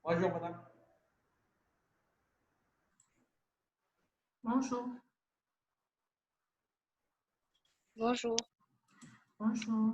Bonjour, madame. Bonjour, Bonjour. bonjour.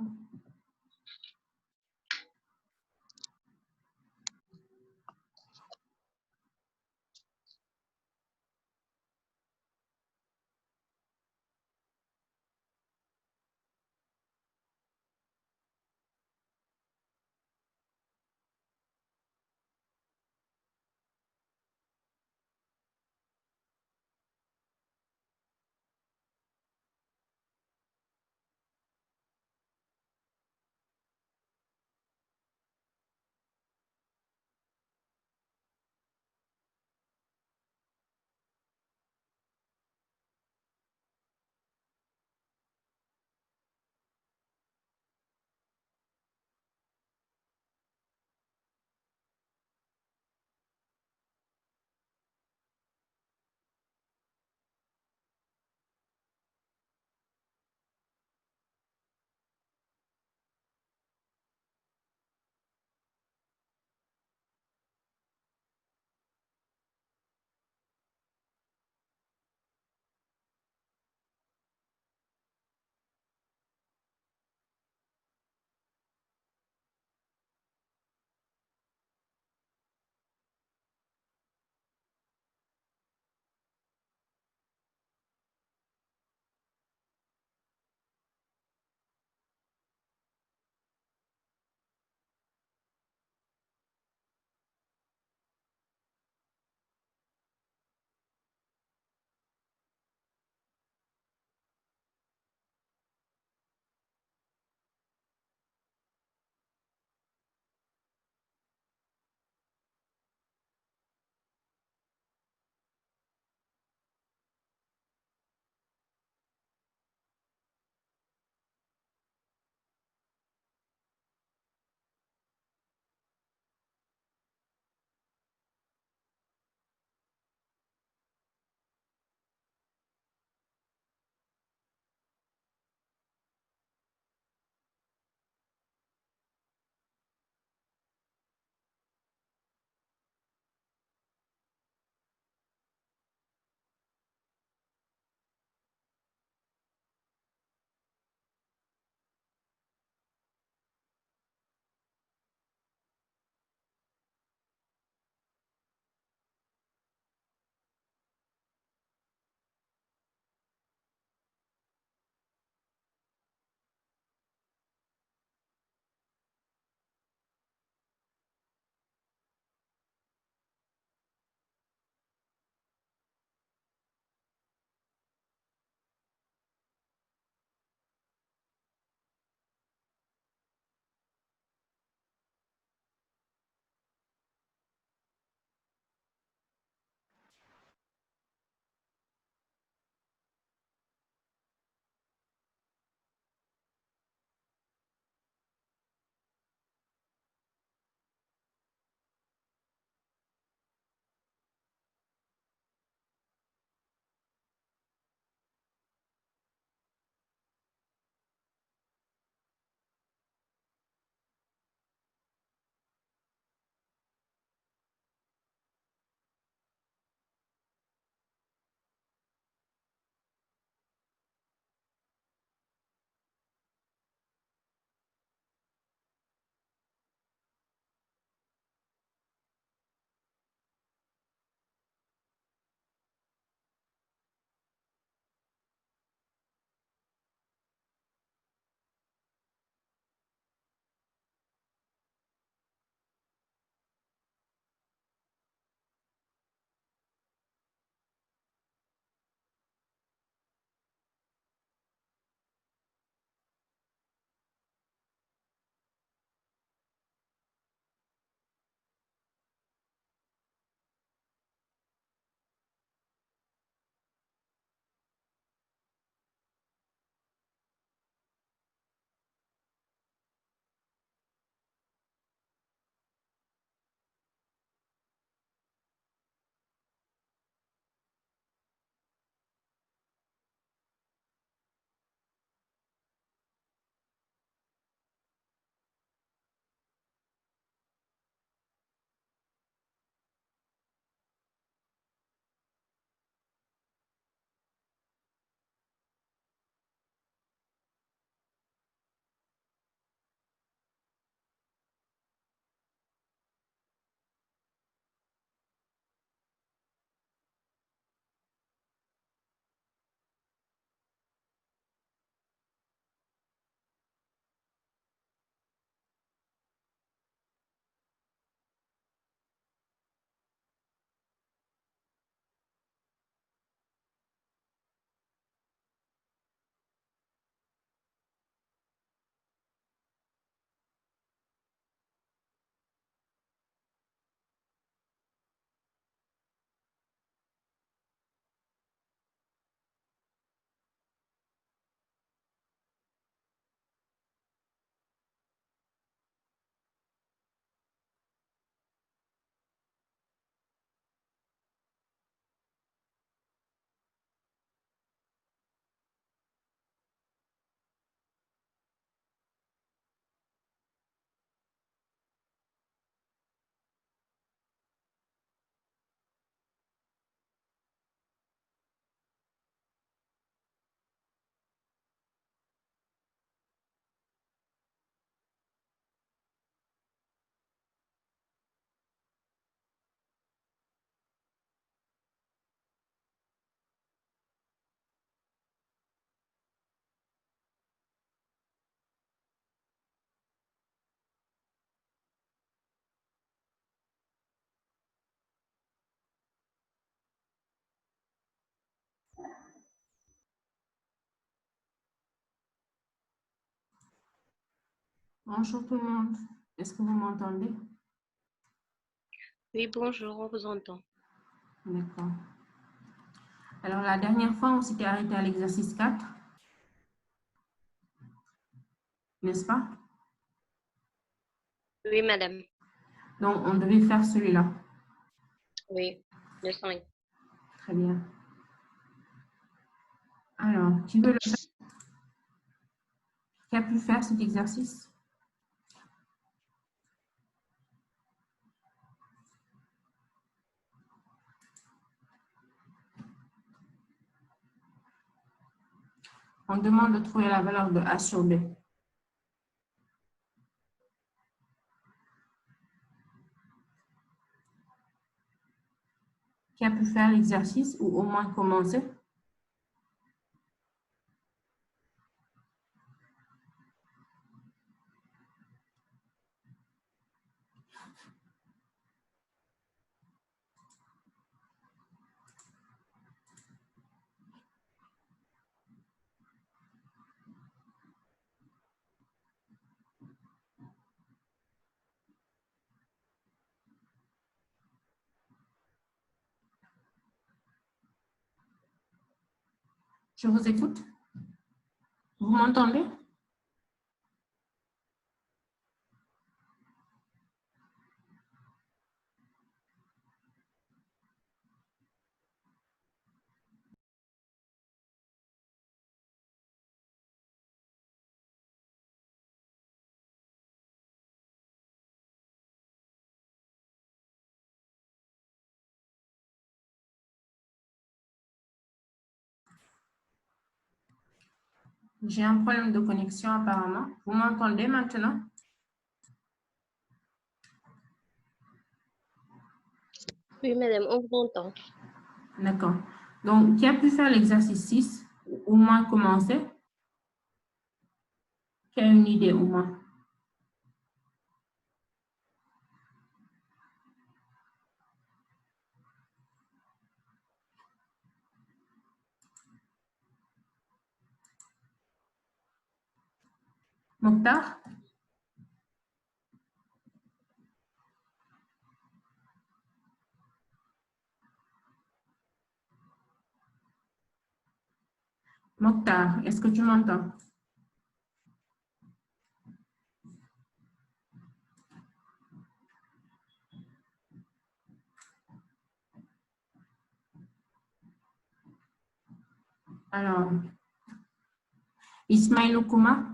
Bonjour tout le monde. Est-ce que vous m'entendez? Oui, bonjour, on vous entend. D'accord. Alors, la dernière fois, on s'était arrêté à l'exercice 4, n'est-ce pas? Oui, madame. Donc, on devait faire celui-là. Oui, le 5. Très bien. Alors, qui veut le faire? Qui a pu faire cet exercice? On demande de trouver la valeur de A sur B. Qui a pu faire l'exercice ou au moins commencer? Je vous écoute. Vous m'entendez? J'ai un problème de connexion apparemment. Vous m'entendez maintenant? Oui, madame, on vous entend. D'accord. Donc, qui a pu faire l'exercice 6 ou au moins commencer? Qui a une idée au moins? Mokhtar? Mokhtar, est-ce que tu m'entends? Alors, Ismaël Oukouma?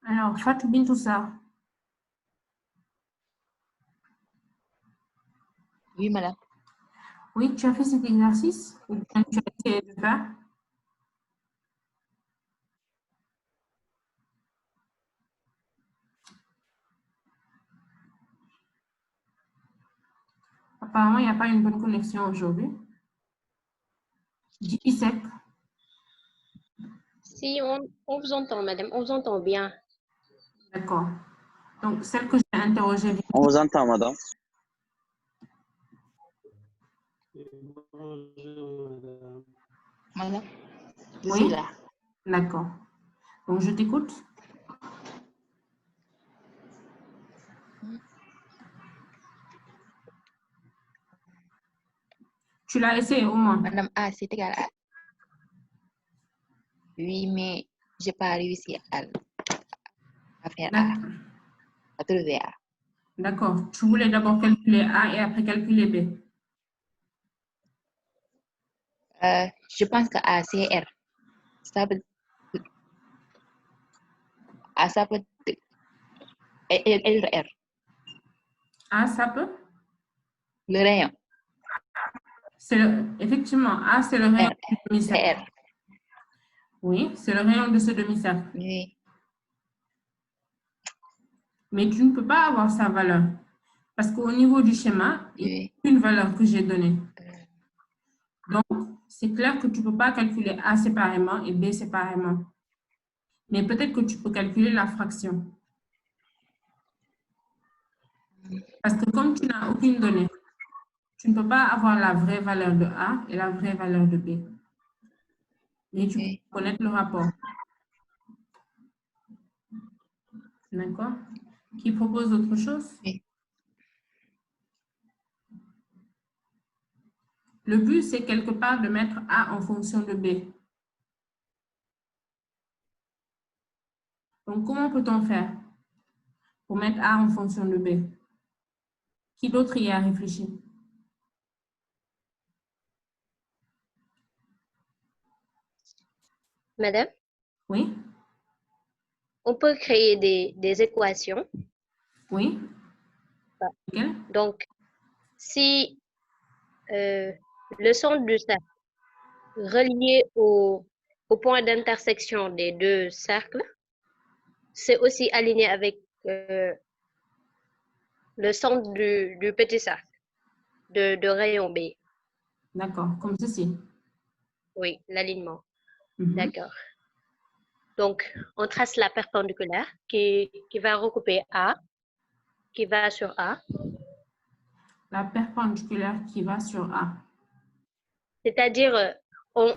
Alors, Fatou Bintoussa? Oui, madame. Oui, tu as fait cet exercice ou bien tu as essayé de faire? Apparemment, il n'y a pas une bonne connexion aujourd'hui. Dipsec? Si, on vous entend, madame, on vous entend bien. D'accord. Donc, celle que j'ai interrogée. On vous entend, madame. Bonjour, madame. Madame, je Oui? suis là. D'accord. Donc, je t'écoute. Tu l'as essayé au moins? Madame A, c'est égal à... Oui, mais je n'ai pas réussi à faire A, à trouver A. D'accord. Tu voulais d'abord calculer A et après calculer B. Je pense que A, c'est R. Ça peut... A, ça peut... R. A, ça peut? Le rayon. Effectivement, A, c'est le rayon R. du demi-cercle. C'est R. Oui, c'est le rayon de ce demi-cercle. Oui. Mais tu ne peux pas avoir sa valeur Parce qu'au niveau du schéma, il y a Oui. une valeur que j'ai donnée. Donc, c'est clair que tu ne peux pas calculer A séparément et B séparément. Mais peut-être que tu peux calculer la fraction. Parce que comme tu n'as aucune donnée, tu ne peux pas avoir la vraie valeur de A et la vraie valeur de B. Mais tu Oui. peux connaître le rapport. D'accord? Qui propose autre chose? Oui. Le but, c'est quelque part de mettre A en fonction de B. Donc, comment peut-on faire pour mettre A en fonction de B? Qui d'autre y a réfléchi? Madame, Oui? on peut créer des équations. Oui? Lesquelles? Donc, si le centre du cercle relié au point d'intersection des deux cercles, c'est aussi aligné avec le centre du petit cercle de rayon B. D'accord, comme ceci. Oui, l'alignement. Mhm. D'accord. Donc, on trace la perpendiculaire qui va recouper A, qui va sur A. La perpendiculaire qui va sur A. C'est-à-dire, on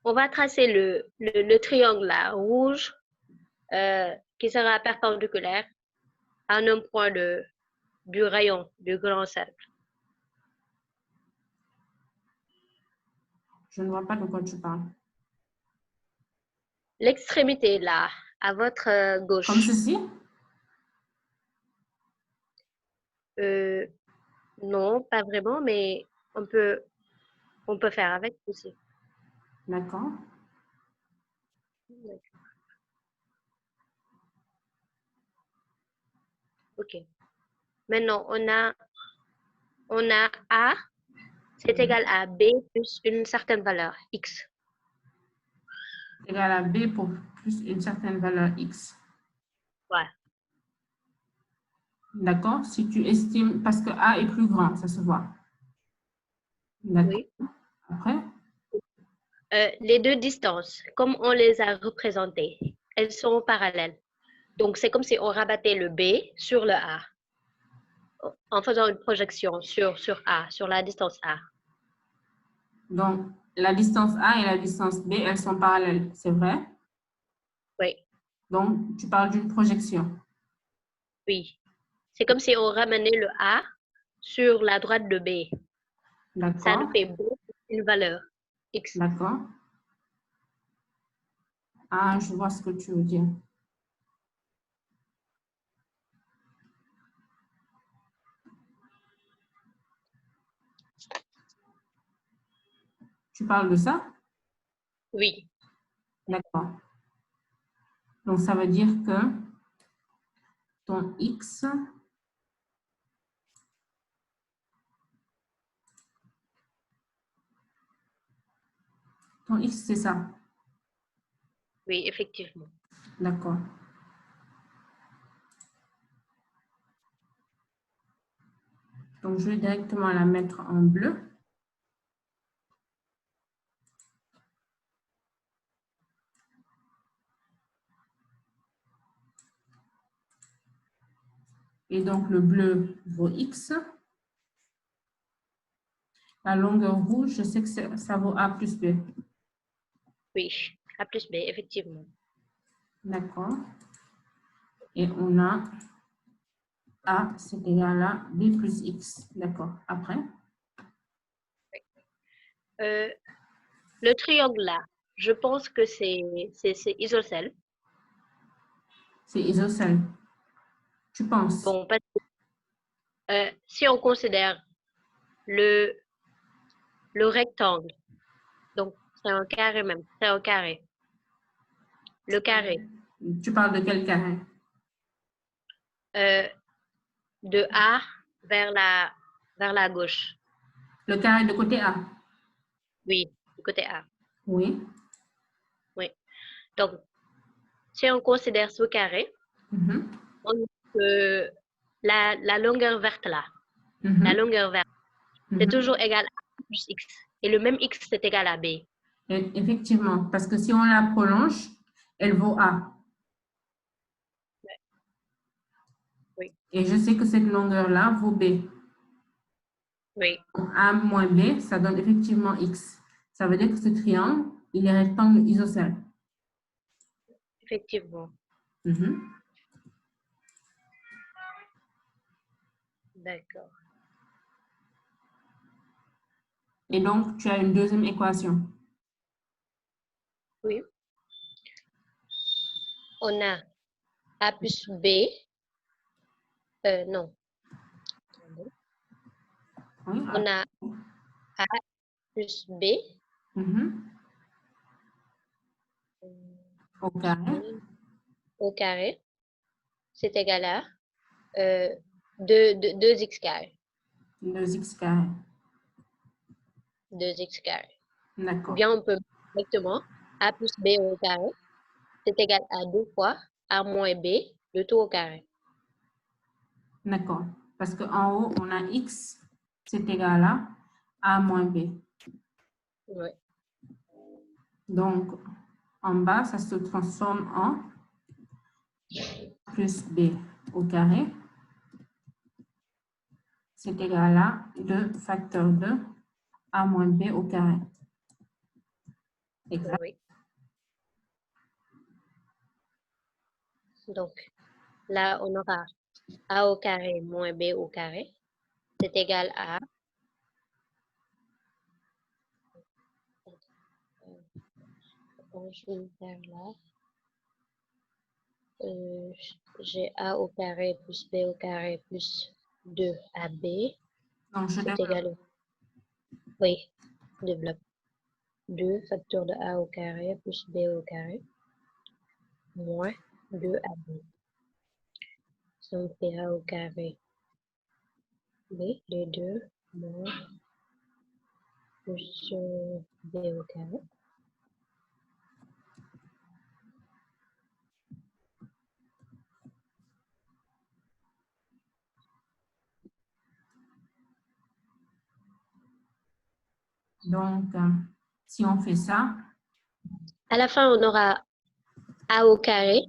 va tracer le triangle là, rouge, qui sera perpendiculaire à un point du rayon du grand cercle. Je ne vois pas de quoi tu parles. L'extrémité là, à votre gauche. Comme ceci? Non, pas vraiment, mais on peut faire avec aussi. D'accord. Ok. Maintenant, on a A, c'est égal à B plus une certaine valeur, X. Égal à B pour plus une certaine valeur X. Voilà. D'accord? Si tu estimes, parce que A est plus grand, ça se voit. D'accord. Oui. Après? Les deux distances, comme on les a représentées, elles sont parallèles. Donc, c'est comme si on rabattait le B sur le A en faisant une projection sur A, sur la distance A. Donc, la distance A et la distance B, elles sont parallèles, c'est vrai? Oui, Donc, tu parles d'une projection. oui. C'est comme si on ramenait le A sur la droite de B. Ça nous D'accord? fait B une valeur X. D'accord. Ah, je vois ce que tu veux dire. Tu parles de ça? Oui, D'accord. Donc, ça veut dire que ton X, c'est ça. oui, effectivement. D'accord. Donc, je vais directement la mettre en bleu. Et donc, le bleu vaut X. La longueur rouge, je sais que ça vaut A plus B. Oui, A plus B, effectivement. D'accord. Et on a A, c'est égal à B plus X. D'accord. Après? Le triangle là, je pense que c'est isocèle. C'est isocèle. Tu penses? Bon, parce que si on considère le rectangle, donc c'est un carré même, c'est un carré. Le carré Tu parles de quel carré? de A vers la gauche. Le carré de côté A? Oui, du côté A. Oui. Oui. Donc, si on considère ce carré, Mhm. on peut la longueur verte là, Mhm. la longueur verte, c'est Mhm. toujours égal à A plus X. Et le même X, c'est égal à B. Effectivement, parce que si on la prolonge, elle vaut A. Oui, Et je sais que cette longueur-là vaut B. oui, A moins B, ça donne effectivement X. Ça veut dire que ce triangle, il est rectangle isocèle. effectivement. Mhm. D'accord. Et donc, tu as une deuxième équation. Oui. On a A plus B. Non. Oui, On a A plus B Mhm. Au carré. au carré. C'est égal à 2x carré. 2x carré. 2x carré. Ou D'accord. bien on peut directement A plus B au carré. C'est égal à 2 fois A moins B, le tout au carré. D'accord. Parce qu'en haut, on a x, c'est égal à a moins b. Oui. Donc, en bas, ça se transforme en plus b au carré. C'est égal à 2 facteur de a moins b au carré. Exact. Oui. Donc, là, on aura A au carré moins B au carré. C'est égal à je vais faire là. J'ai A au carré plus B au carré plus 2AB. Donc, je C'est développe. égal à, oui, développe 2 facteur de A au carré plus B au carré moins 2AB. Ça me fait A au carré B de 2 moins plus B au carré. Donc, si on fait ça, À la fin, on aura A au carré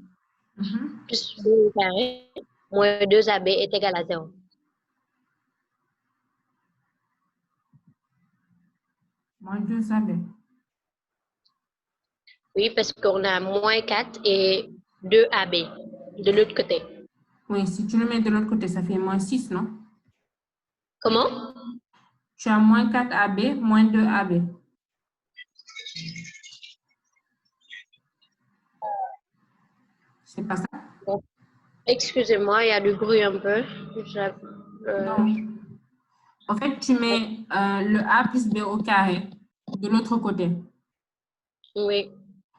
mhm, plus B au carré moins 2AB est égal à 0. moins 2ab. Oui, parce qu'on a moins 4 et 2AB de l'autre côté. Oui, si tu le mets de l'autre côté, ça fait moins 6, non? Comment? Tu as moins 4ab, moins 2ab. C'est pas ça? Bon, excusez-moi, il y a du bruit un peu. Non. En fait, tu mets le a plus b au carré de l'autre côté. Oui,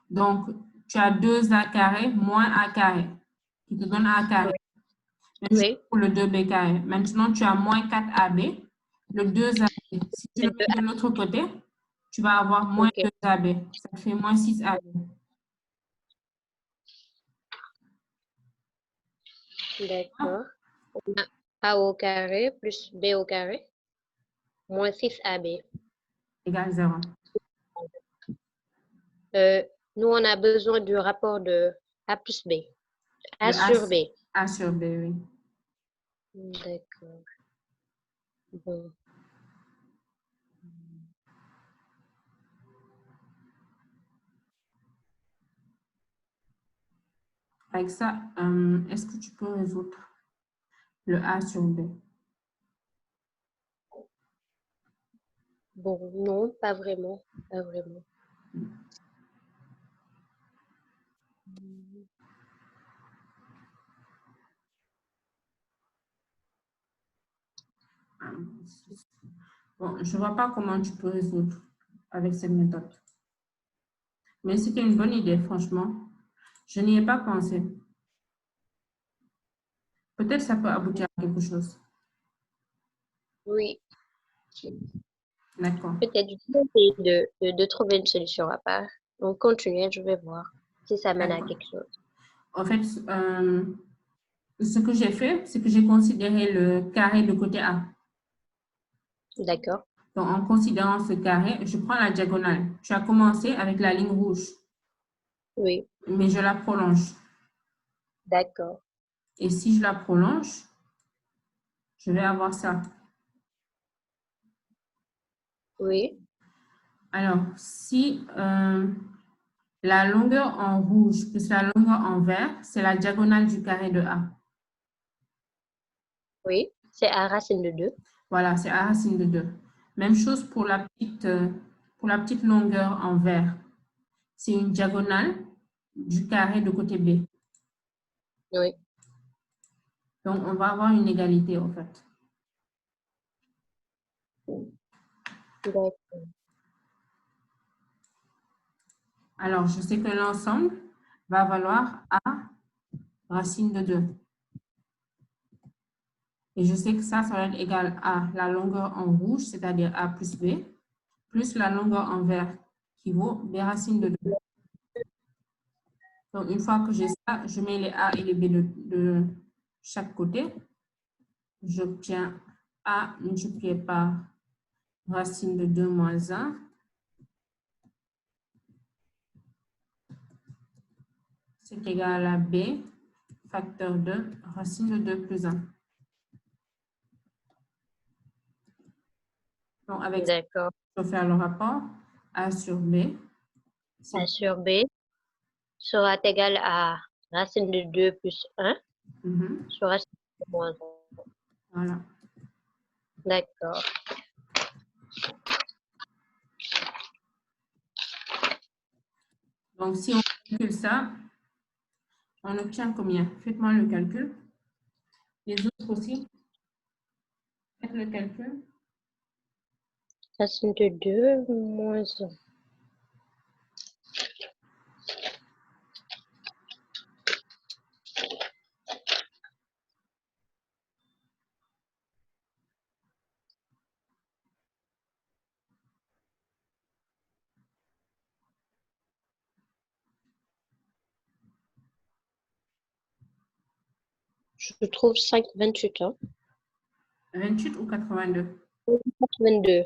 Donc, tu as 2a carré moins a carré, qui te donne a carré. Même chose oui. pour le 2b carré. Maintenant, tu as moins 4ab, le 2ab. Si tu le mets de l'autre côté, tu vas avoir moins Ok, 2ab. Ça te fait moins 6ab. d'accord. On a A au carré plus B au carré moins 6AB. Égale 0. Nous, on a besoin du rapport de A plus B. A Le sur B. a sur b, oui. D'accord. Bon. Avec ça, est-ce que tu peux résoudre le a sur b? Bon, non, pas vraiment. Pas vraiment. Bon, je ne vois pas comment tu peux résoudre avec cette méthode. Mais c'était une bonne idée, franchement. Je n'y ai pas pensé. Peut-être ça peut aboutir à quelque chose. Oui, D'accord. peut-être je vais essayer de trouver une solution à part. Donc, continuez, je vais voir si ça mène à D'accord. quelque chose. En fait, ce que j'ai fait, c'est que j'ai considéré le carré de côté A. D'accord. Donc, en considérant ce carré, je prends la diagonale. Tu as commencé avec la ligne rouge, Oui. mais je la prolonge. D'accord. Et si je la prolonge, je vais avoir ça. Oui. Alors, si la longueur en rouge plus la longueur en vert, c'est la diagonale du carré de A. Oui. C'est A racine de 2. Voilà, c'est A racine de 2. Même chose pour la petite longueur en vert. C'est une diagonale du carré de côté B. Oui. Donc, on va avoir une égalité, en fait. D'accord. Alors, je sais que l'ensemble va valoir A racine de 2. Et je sais que ça va être égal à la longueur en rouge, c'est-à-dire A plus B, plus la longueur en vert, qui vaut B racine de 2. Donc, une fois que j'ai ça, je mets les A et les B de chaque côté. J'obtiens A multiplié par racine de 2 moins 1. C'est égal à B, facteur de racine de 2 plus 1. Donc, avec ça, D'accord. je vais faire le rapport A sur B. A sur B sera égal à racine de 2 plus 1 sur racine de moins 1. Voilà. D'accord. Donc, si on calcule ça, on obtient combien? Faites-moi le calcul. Les autres aussi, faites le calcul. Racine de 2 moins 1. Je trouve 5, 28. Hein? 28 ou 82? 22.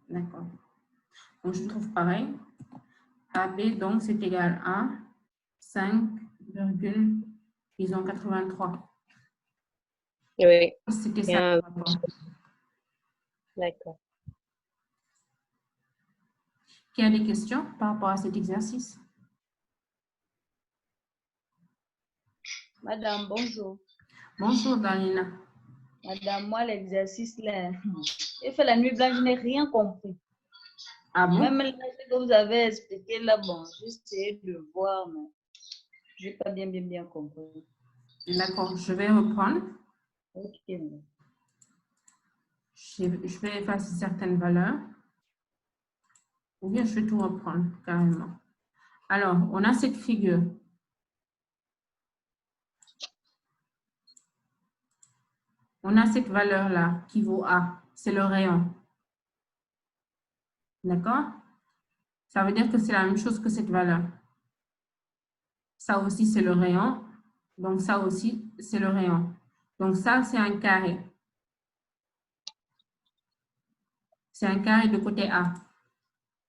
D'accord. Donc, je trouve pareil. AB, donc, c'est égal à 5,83. Oui. C'était ça. Bien. Le rapport. D'accord. Qui a des questions par rapport à cet exercice? Madame, bonjour. Bonjour, Dalina. Madame, moi, l'exercice là, j'ai fait la nuit blanche, je n'ai rien compris. Ah bon? Même là, ce que vous avez expliqué là, bon, j'ai essayé de voir, mais je n'ai pas bien compris. D'accord, je vais reprendre. Ok. Je vais effacer certaines valeurs. Ou bien je vais tout reprendre carrément. Alors, on a cette figure. On a cette valeur-là qui vaut A. C'est le rayon. D'accord? Ça veut dire que c'est la même chose que cette valeur. Ça aussi, c'est le rayon. Donc, ça aussi, c'est le rayon. Donc, ça, c'est un carré. C'est un carré de côté A.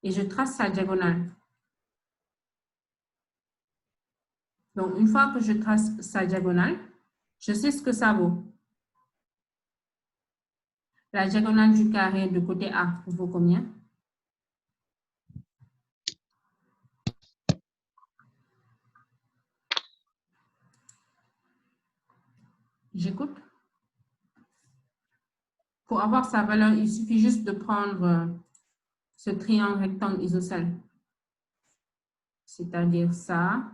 Et je trace sa diagonale. Donc, une fois que je trace sa diagonale, je sais ce que ça vaut. La diagonale du carré de côté A vaut combien? J'écoute. Pour avoir sa valeur, il suffit juste de prendre ce triangle rectangle isocèle. C'est-à-dire ça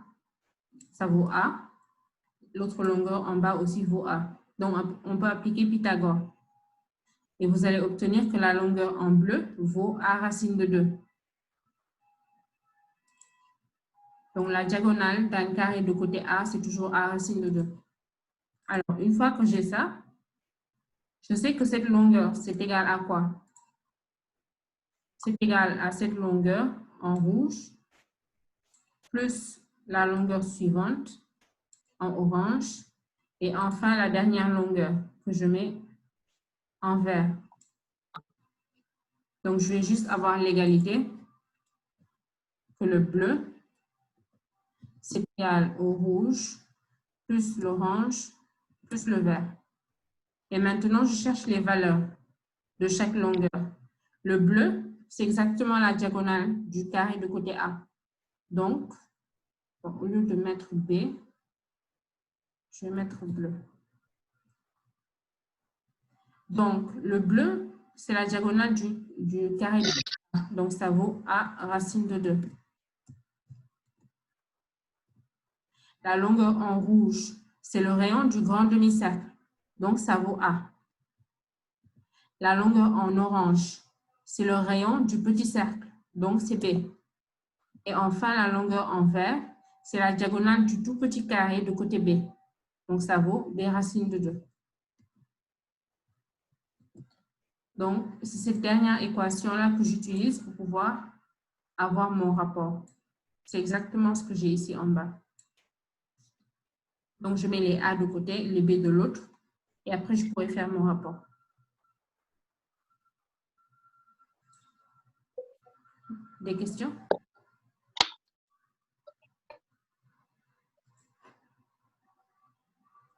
vaut A. L'autre longueur en bas aussi vaut A. Donc, on peut appliquer Pythagore. Et vous allez obtenir que la longueur en bleu vaut A racine de 2. Donc, la diagonale d'un carré de côté A, c'est toujours A racine de 2. Alors, une fois que j'ai ça, je sais que cette longueur, c'est égal à quoi? C'est égal à cette longueur en rouge plus la longueur suivante en orange Et enfin, la dernière longueur que je mets en vert. Donc, je vais juste avoir l'égalité que le bleu, c'est égal au rouge, plus l'orange, plus le vert. Et maintenant, je cherche les valeurs de chaque longueur. Le bleu, c'est exactement la diagonale du carré de côté A. Donc, au lieu de mettre B, je vais mettre bleu. Donc, le bleu, c'est la diagonale du carré de A. Donc, ça vaut A racine de 2. La longueur en rouge, c'est le rayon du grand demi-cercle. Donc, ça vaut A. La longueur en orange, c'est le rayon du petit cercle. Donc, c'est B. Et enfin, la longueur en vert, c'est la diagonale du tout petit carré de côté B. Donc, ça vaut B racine de 2. Donc, c'est cette dernière équation-là que j'utilise pour pouvoir avoir mon rapport. C'est exactement ce que j'ai ici en bas. Donc, je mets les A de côté, les B de l'autre, et après, je pourrai faire mon rapport. Des questions?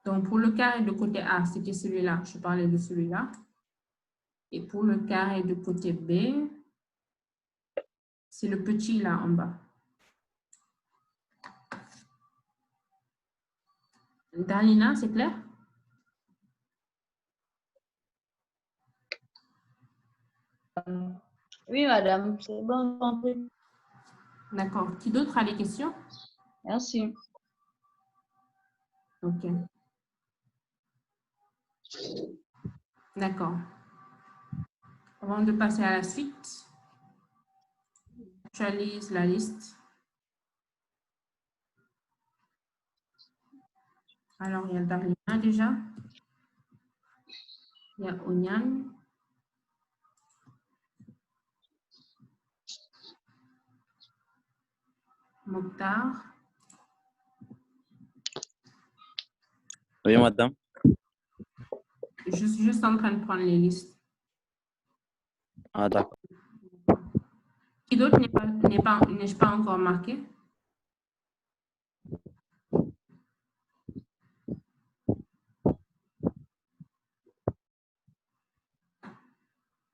Donc, pour le carré de côté A, c'était celui-là. Je parlais de celui-là. Et pour le carré de côté B, c'est le petit là en bas. Darlina, c'est clair? Oui, madame, c'est bon, compris. D'accord. Qui d'autre a des questions? Merci. OK. D'accord. Avant de passer à la suite, j'actualise la liste. Alors, il y a Darlina déjà. Il y a Onyan. Mokhtar. Oui, madame. Je suis juste en train de prendre les listes. Ah, d'accord. Qui d'autre n'est pas encore marqué?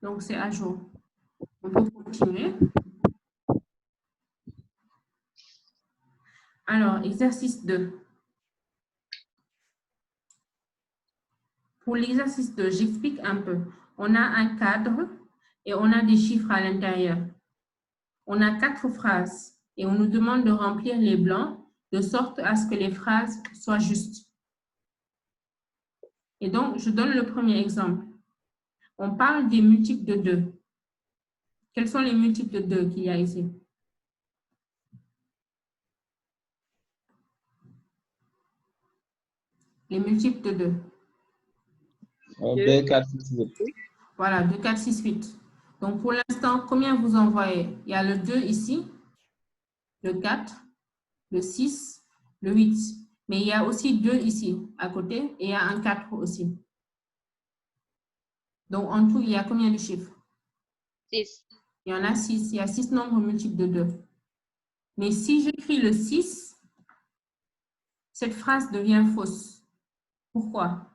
Donc, c'est à jour. On peut continuer. Alors, exercice 2. Pour l'exercice 2, j'explique un peu. On a un cadre et on a des chiffres à l'intérieur. On a 4 phrases et on nous demande de remplir les blancs de sorte à ce que les phrases soient justes. Et donc, je donne le premier exemple. On parle des multiples de 2. Quels sont les multiples de 2 qu'il y a ici? Les multiples de 2. 2, 4, 6, 8. Voilà, 2, 4, 6, 8. Donc, pour l'instant, combien vous en voyez? Il y a le 2 ici, le 4, le 6, le 8. Mais il y a aussi 2 ici, à côté, et il y a un 4 aussi. Donc, en tout, il y a combien de chiffres? 6. Il y en a 6. Il y a 6 nombres multiples de 2. Mais si j'écris le 6, cette phrase devient fausse. Pourquoi?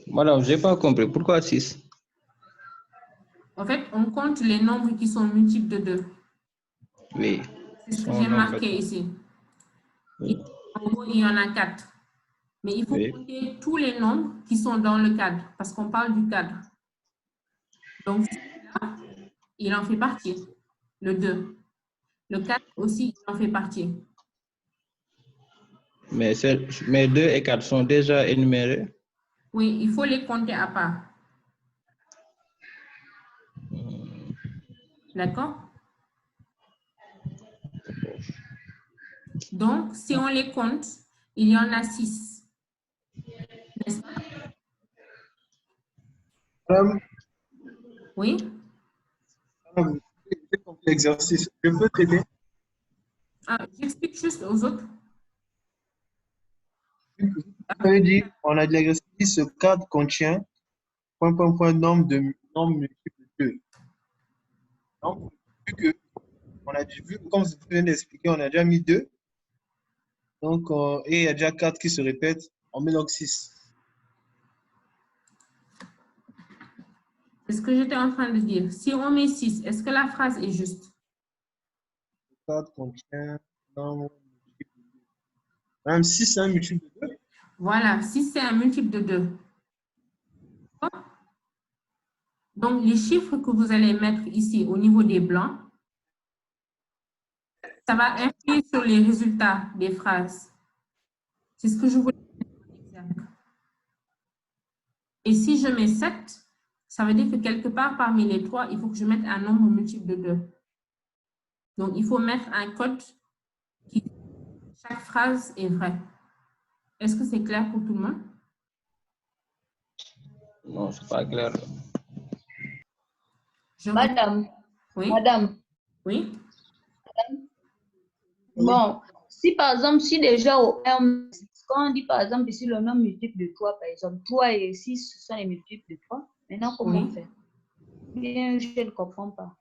Madame, je n'ai pas compris. Pourquoi 6? En fait, on compte les nombres qui sont multiples de 2. Oui. C'est ce que j'ai marqué ici. Oui. En gros, il y en a 4. Mais il faut Oui. compter tous les nombres qui sont dans le cadre, parce qu'on parle du cadre. Donc, celui-là, il en fait partie, le 2. Le 4 aussi, il en fait partie. Mais 2 et 4 sont déjà énumérés. Oui, il faut les compter à part. D'accord? Donc, si on les compte, il y en a 6. N'est-ce pas? Madame, Oui? j'ai compris l'exercice. Je peux traiter? Ah, j'explique juste aux autres. Ça veut dire, on a dit l'exercice, ce cadre contient nombre multiple de 2. Donc, vu que, comme vous venez d'expliquer, on a déjà mis 2. Donc, et il y a déjà 4 qui se répètent, on met donc 6. C'est ce que j'étais en train de dire. Si on met 6, est-ce que la phrase est juste? Le cadre contient nombre multiple de 2. Même 6, c'est un multiple de 2. Voilà, 6, c'est un multiple de 2. Donc, les chiffres que vous allez mettre ici au niveau des blancs, ça va influer sur les résultats des phrases. C'est ce que je voulais dire. Et si je mets 7, ça veut dire que quelque part parmi les 3, il faut que je mette un nombre multiple de 2. Donc, il faut mettre un code qui, chaque phrase est vraie. Est-ce que c'est clair pour tout le monde? Non, c'est pas clair. Madame, Oui. madame, Oui. bon, si par exemple, si déjà au M, quand on dit par exemple ici le nombre multiple de 3, par exemple, 3 et 6, ce sont les multiples de 3, maintenant comment on fait? Bien, je ne comprends pas.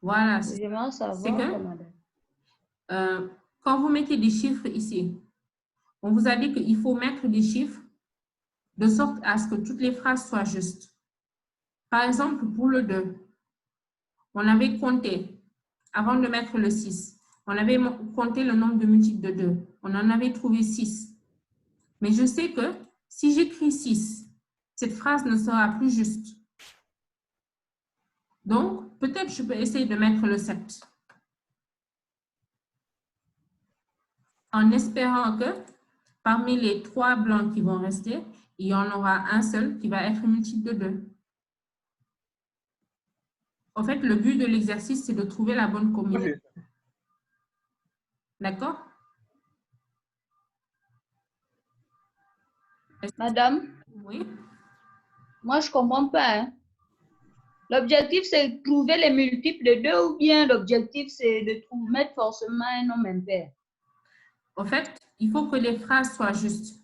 Voilà. J'aimerais savoir, C'est que madame. quand vous mettez des chiffres ici, on vous a dit qu'il faut mettre des chiffres de sorte à ce que toutes les phrases soient justes. Par exemple, pour le 2, on avait compté, avant de mettre le 6, on avait compté le nombre de multiples de 2. On en avait trouvé 6. Mais je sais que si j'écris 6, cette phrase ne sera plus juste. Donc, peut-être je peux essayer de mettre le 7. En espérant que parmi les 3 blancs qui vont rester, il y en aura un seul qui va être multiple de 2. En fait, le but de l'exercice, c'est de trouver la bonne combinaison. D'accord? Madame, Oui. moi je ne comprends pas. Hein. L'objectif, c'est de trouver les multiples de 2 ou bien l'objectif, c'est de mettre forcément un nombre impair? En fait, il faut que les phrases soient justes.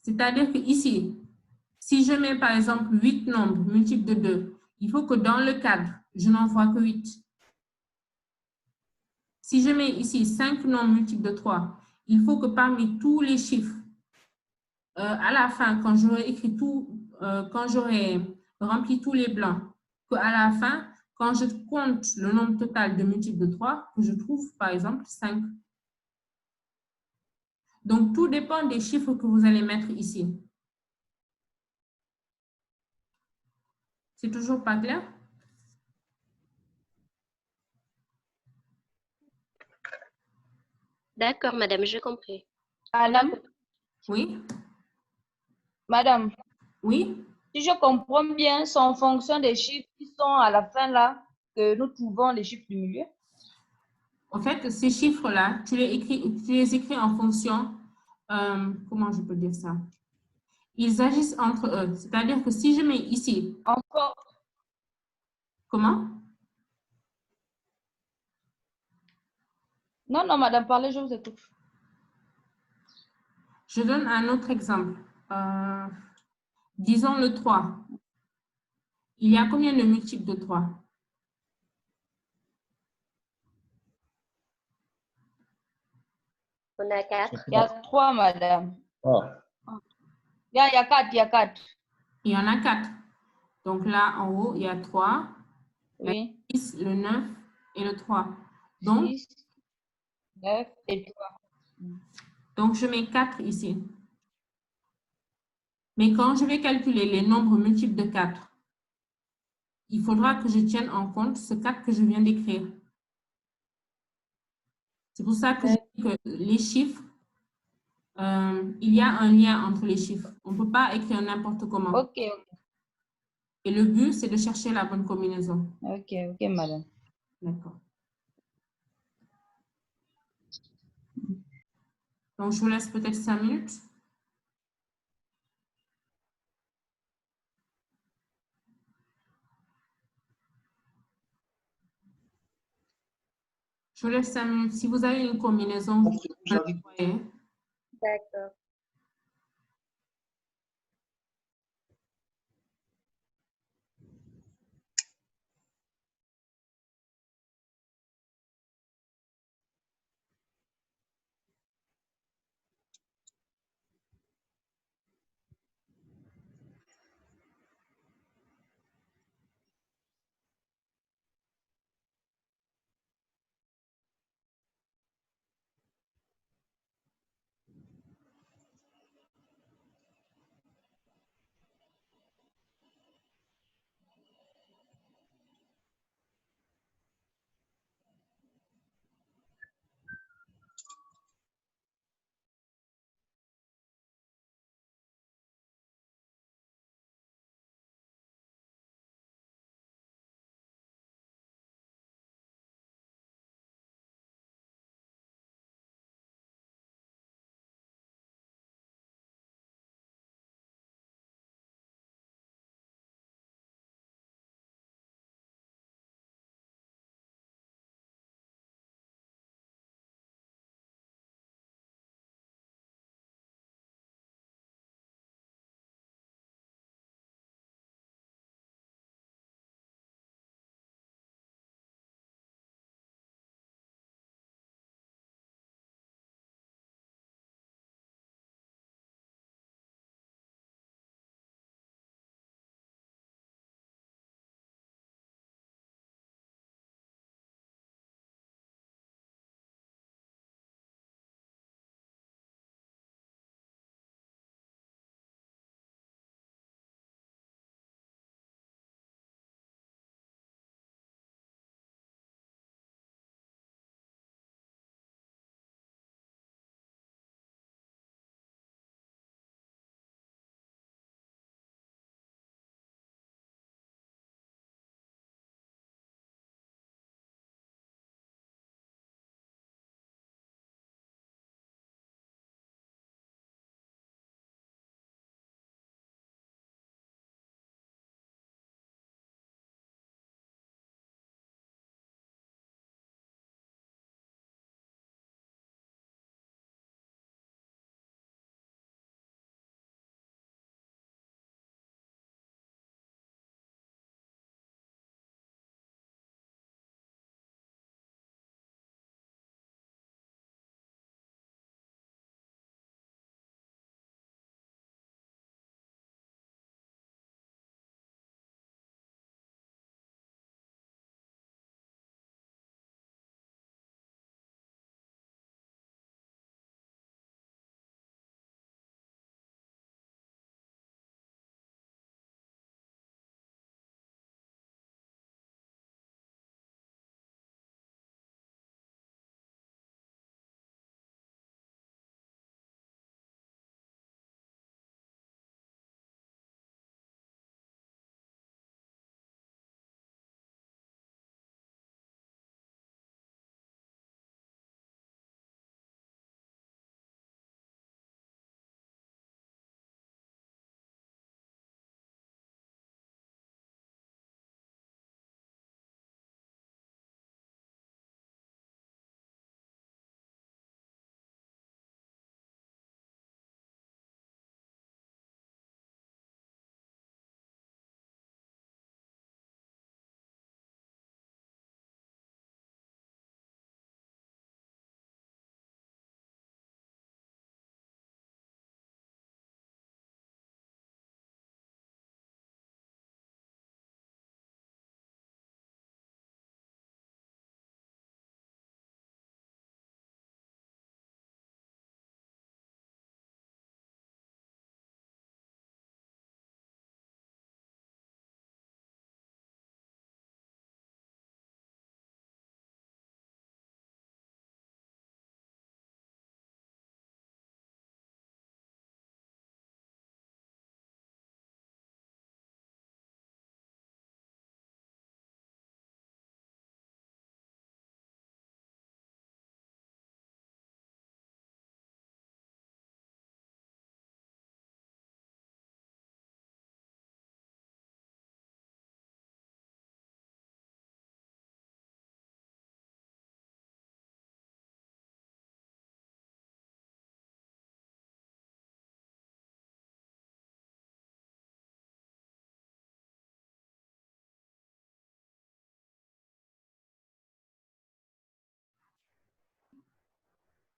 C'est-à-dire que ici, si je mets par exemple 8 nombres multiples de 2, il faut que dans le cadre, je n'en vois que 8. Si je mets ici 5 nombres multiples de 3, il faut que parmi tous les chiffres, à la fin, quand j'aurai écrit tout, quand j'aurai rempli tous les blancs, qu'à la fin, quand je compte le nombre total de multiples de 3, que je trouve par exemple 5. Donc, tout dépend des chiffres que vous allez mettre ici. C'est toujours pas clair? D'accord, madame, j'ai compris. Madame, Oui? madame, Oui? si je comprends bien, c'est en fonction des chiffres qui sont à la fin là que nous trouvons les chiffres du milieu. En fait, ces chiffres-là, tu les écris en fonction, comment je peux dire ça? Ils agissent entre eux. C'est-à-dire que si je mets ici... Encore. Comment? Non, non, madame, parlez, je vous écoute. Je donne un autre exemple. Disons le 3. Il y a combien de multiples de 3? On a 4. Il y a 3, madame. Oh. Il y a 4, il y a 4. Il y en a 4. Donc là, en haut, il y a 3, Oui. le 6, le 9 et le 3. Donc, 6, 9 et 3. Donc, je mets 4 ici. Mais quand je vais calculer les nombres multiples de 4, il faudra que je tienne en compte ce 4 que je viens d'écrire. C'est pour ça que je dis que les chiffres, il y a un lien entre les chiffres. On ne peut pas écrire n'importe comment. Ok, Et le but, c'est de chercher la bonne combinaison. ok, ok, madame. D'accord. Donc, je vous laisse peut-être 5 minutes. Je vous laisse 5 minutes. Si vous avez une combinaison, vous pouvez l'envoyer. D'accord.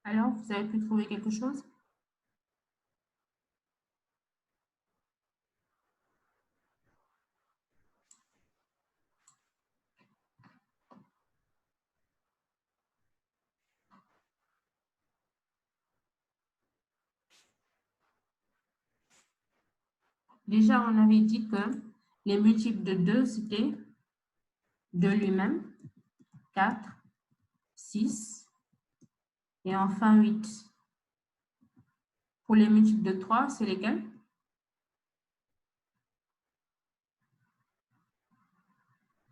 Alors, vous avez pu trouver quelque chose? Déjà, on avait dit que les multiples de 2, c'était 2 lui-même, 4, 6 et enfin 8. Pour les multiples de 3, c'est lesquels?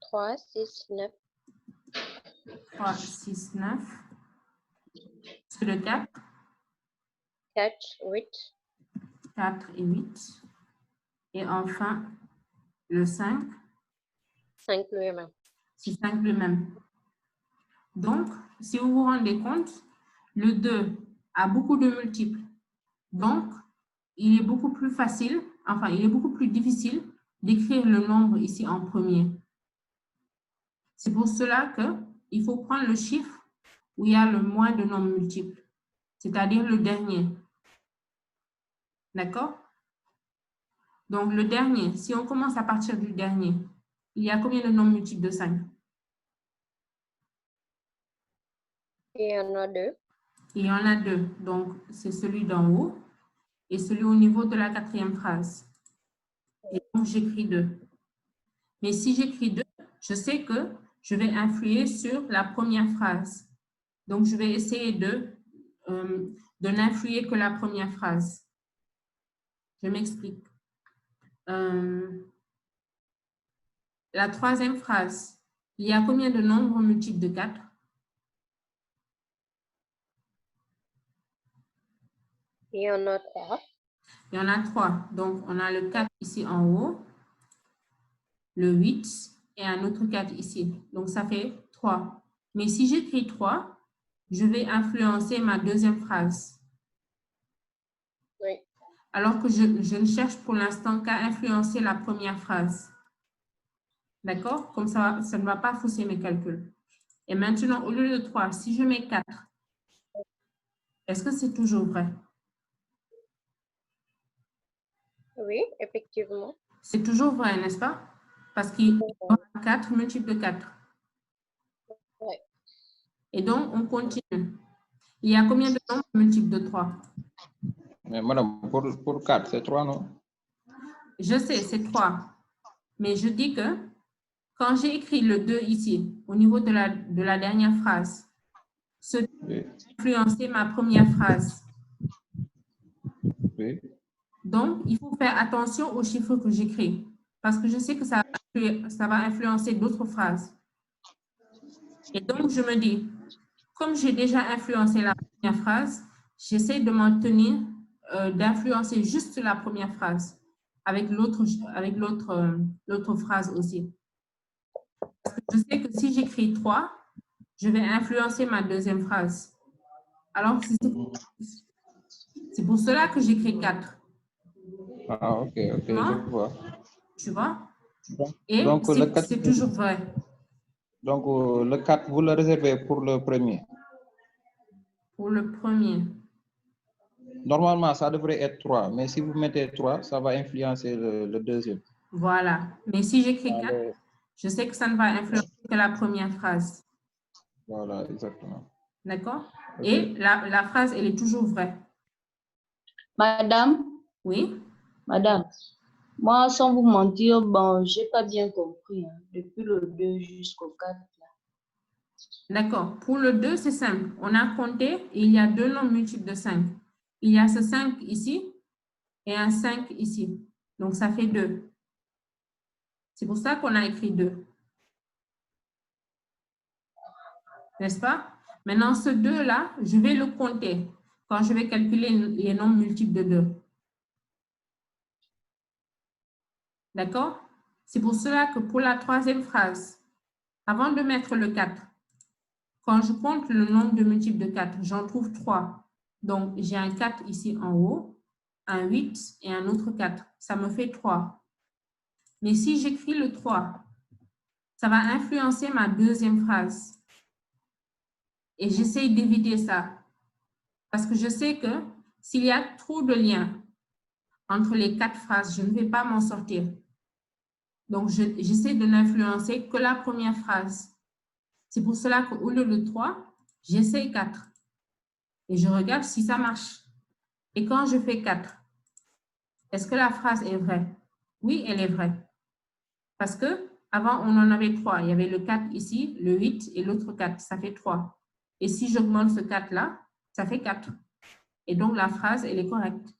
3, 6, 9. 3, 6, 9. C'est le 4, 4, 8. 4 et 8. Et enfin, le 5, 5 lui-même. c'est 5 lui-même. Donc, si vous vous rendez compte, le 2 a beaucoup de multiples. Donc, il est beaucoup plus facile, enfin, il est beaucoup plus difficile d'écrire le nombre ici en premier. C'est pour cela qu'il faut prendre le chiffre où il y a le moins de nombres multiples, c'est-à-dire le dernier. D'accord? Donc, le dernier, si on commence à partir du dernier, il y a combien de nombres multiples de 5? Il y en a 2. Il y en a 2. Donc, c'est celui d'en haut et celui au niveau de la 4e phrase. Et donc, j'écris 2. Mais si j'écris 2, je sais que je vais influer sur la première phrase. Donc, je vais essayer de n'influer que la première phrase. Je m'explique. La 3e phrase, il y a combien de nombres multiples de 4? Il y en a 3. Il y en a 3. Donc, on a le 4 ici en haut, le 8 et un autre 4 ici. Donc, ça fait 3. Mais si j'écris 3, je vais influencer ma 2e phrase. Oui. Alors que je ne cherche pour l'instant qu'à influencer la première phrase. D'accord? Comme ça ne va pas fausser mes calculs. Et maintenant, au lieu de 3, si je mets 4, est-ce que c'est toujours vrai? Oui, effectivement. C'est toujours vrai, n'est-ce pas? Parce qu'il y aura 4 multiples de 4. Oui. Et donc, on continue. Il y a combien de nombres multiples de 3? Mais madame, pour 4, c'est 3, non? Je sais, c'est 3. Mais je dis que quand j'ai écrit le 2 ici, au niveau de la dernière phrase, ce Oui. influencer ma première phrase. Oui. Donc, il faut faire attention aux chiffres que j'écris parce que je sais que ça va influencer d'autres phrases. Et donc, je me dis, comme j'ai déjà influencé la première phrase, j'essaie de m'en tenir, d'influencer juste la première phrase avec l'autre phrase aussi. Parce que je sais que si j'écris 3, je vais influencer ma 2e phrase. Alors, c'est pour cela que j'écris 4. Ah, ok, je vois. Tu vois? Et donc, c'est toujours vrai. Donc, le 4, vous le réservez pour le premier? Pour le premier. Normalement, ça devrait être 3, mais si vous mettez 3, ça va influencer le deuxième. Voilà. Mais si j'écris 4, je sais que ça ne va influencer que la première phrase. Voilà, exactement. D'accord? Okay. Et la phrase, elle est toujours vraie. Madame? Oui? Madame, moi, sans vous mentir, bon, je n'ai pas bien compris, hein, depuis le 2 jusqu'au 4. D'accord. Pour le 2, c'est simple. On a compté et il y a 2 nombres multiples de 5. Il y a ce 5 ici et un 5 ici. Donc, ça fait 2. C'est pour ça qu'on a écrit 2. N'est-ce pas? Maintenant, ce 2-là, je vais le compter quand je vais calculer les nombres multiples de 2. D'accord? C'est pour cela que pour la 3e phrase, avant de mettre le 4, quand je compte le nombre de multiples de 4, j'en trouve 3. Donc, j'ai un 4 ici en haut, un 8 et un autre 4. Ça me fait 3. Mais si j'écris le 3, ça va influencer ma 2e phrase. Et j'essaye d'éviter ça. Parce que je sais que s'il y a trop de liens entre les 4 phrases, je ne vais pas m'en sortir. Donc, j'essaie de n'influencer que la première phrase. C'est pour cela qu'au lieu de 3, j'essaie 4. Et je regarde si ça marche. Et quand je fais 4, est-ce que la phrase est vraie? Oui, elle est vraie. Parce que avant, on en avait 3. Il y avait le 4 ici, le 8 et l'autre 4. Ça fait 3. Et si j'augmente ce 4-là, ça fait 4. Et donc, la phrase, elle est correcte.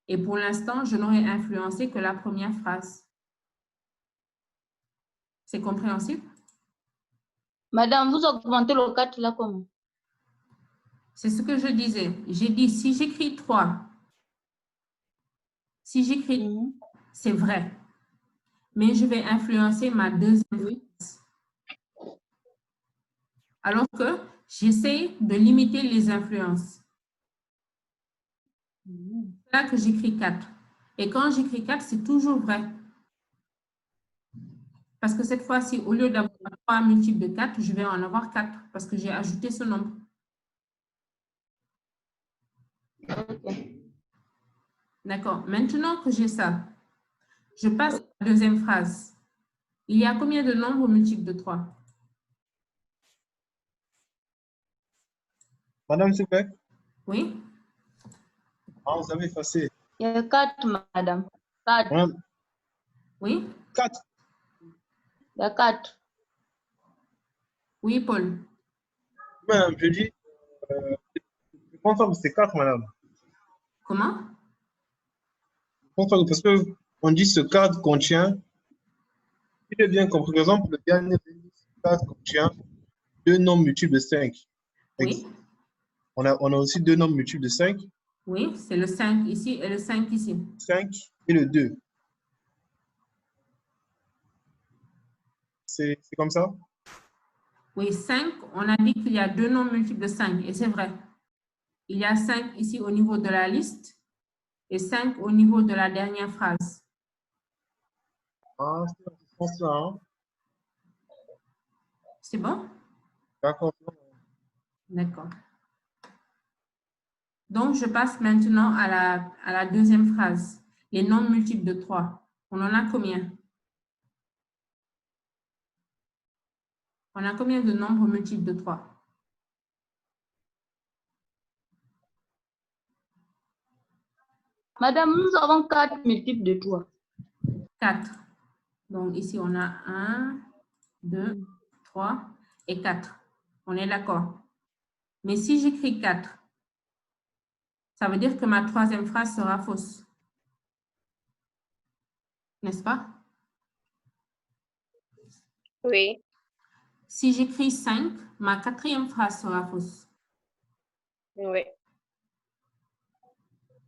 Et pour l'instant, je n'aurais influencé que la première phrase. C'est compréhensible? Madame, vous augmentez le 4 là comment? C'est ce que je disais. J'ai dit, si j'écris 3, c'est vrai. Mais je vais influencer ma deuxième phrase. Alors que j'essaie de limiter les influences. C'est là que j'écris 4. Et quand j'écris 4, c'est toujours vrai. Parce que cette fois-ci, au lieu d'avoir 3 multiples de 4, je vais en avoir 4 parce que j'ai ajouté ce nombre. D'accord. Maintenant que j'ai ça, je passe à la deuxième phrase. Il y a combien de nombres multiples de 3? Madame, s'il vous plaît. Oui? Ah, vous avez effacé. Il y a 4, madame. 4. Madame, Oui? 4. Il y a 4. Oui, Paul. Madame, je dis, je pense pas que c'est 4, madame. Comment? Je pense pas que parce qu'on dit ce cadre contient, si j'ai bien compris, par exemple, le dernier cadre contient 2 nombres multiples de 5. Oui? On a aussi 2 nombres multiples de 5. Oui, c'est le 5 ici et le 5 ici. 5 et le 2. C'est comme ça? Oui, 5, on a dit qu'il y a 2 nombres multiples de 5 et c'est vrai. Il y a 5 ici au niveau de la liste et 5 au niveau de la dernière phrase. Ah, c'est ça, hein? C'est bon? D'accord. D'accord. Donc, je passe maintenant à la deuxième phrase. Les nombres multiples de 3. On en a combien? On a combien de nombres multiples de 3? Madame, nous avons 4 multiples de 3. 4. Donc, ici, on a 1, 2, 3 et 4. On est d'accord. Mais si j'écris 4, ça veut dire que ma troisième phrase sera fausse. N'est-ce pas? Oui. Si j'écris 5, ma quatrième phrase sera fausse. Oui.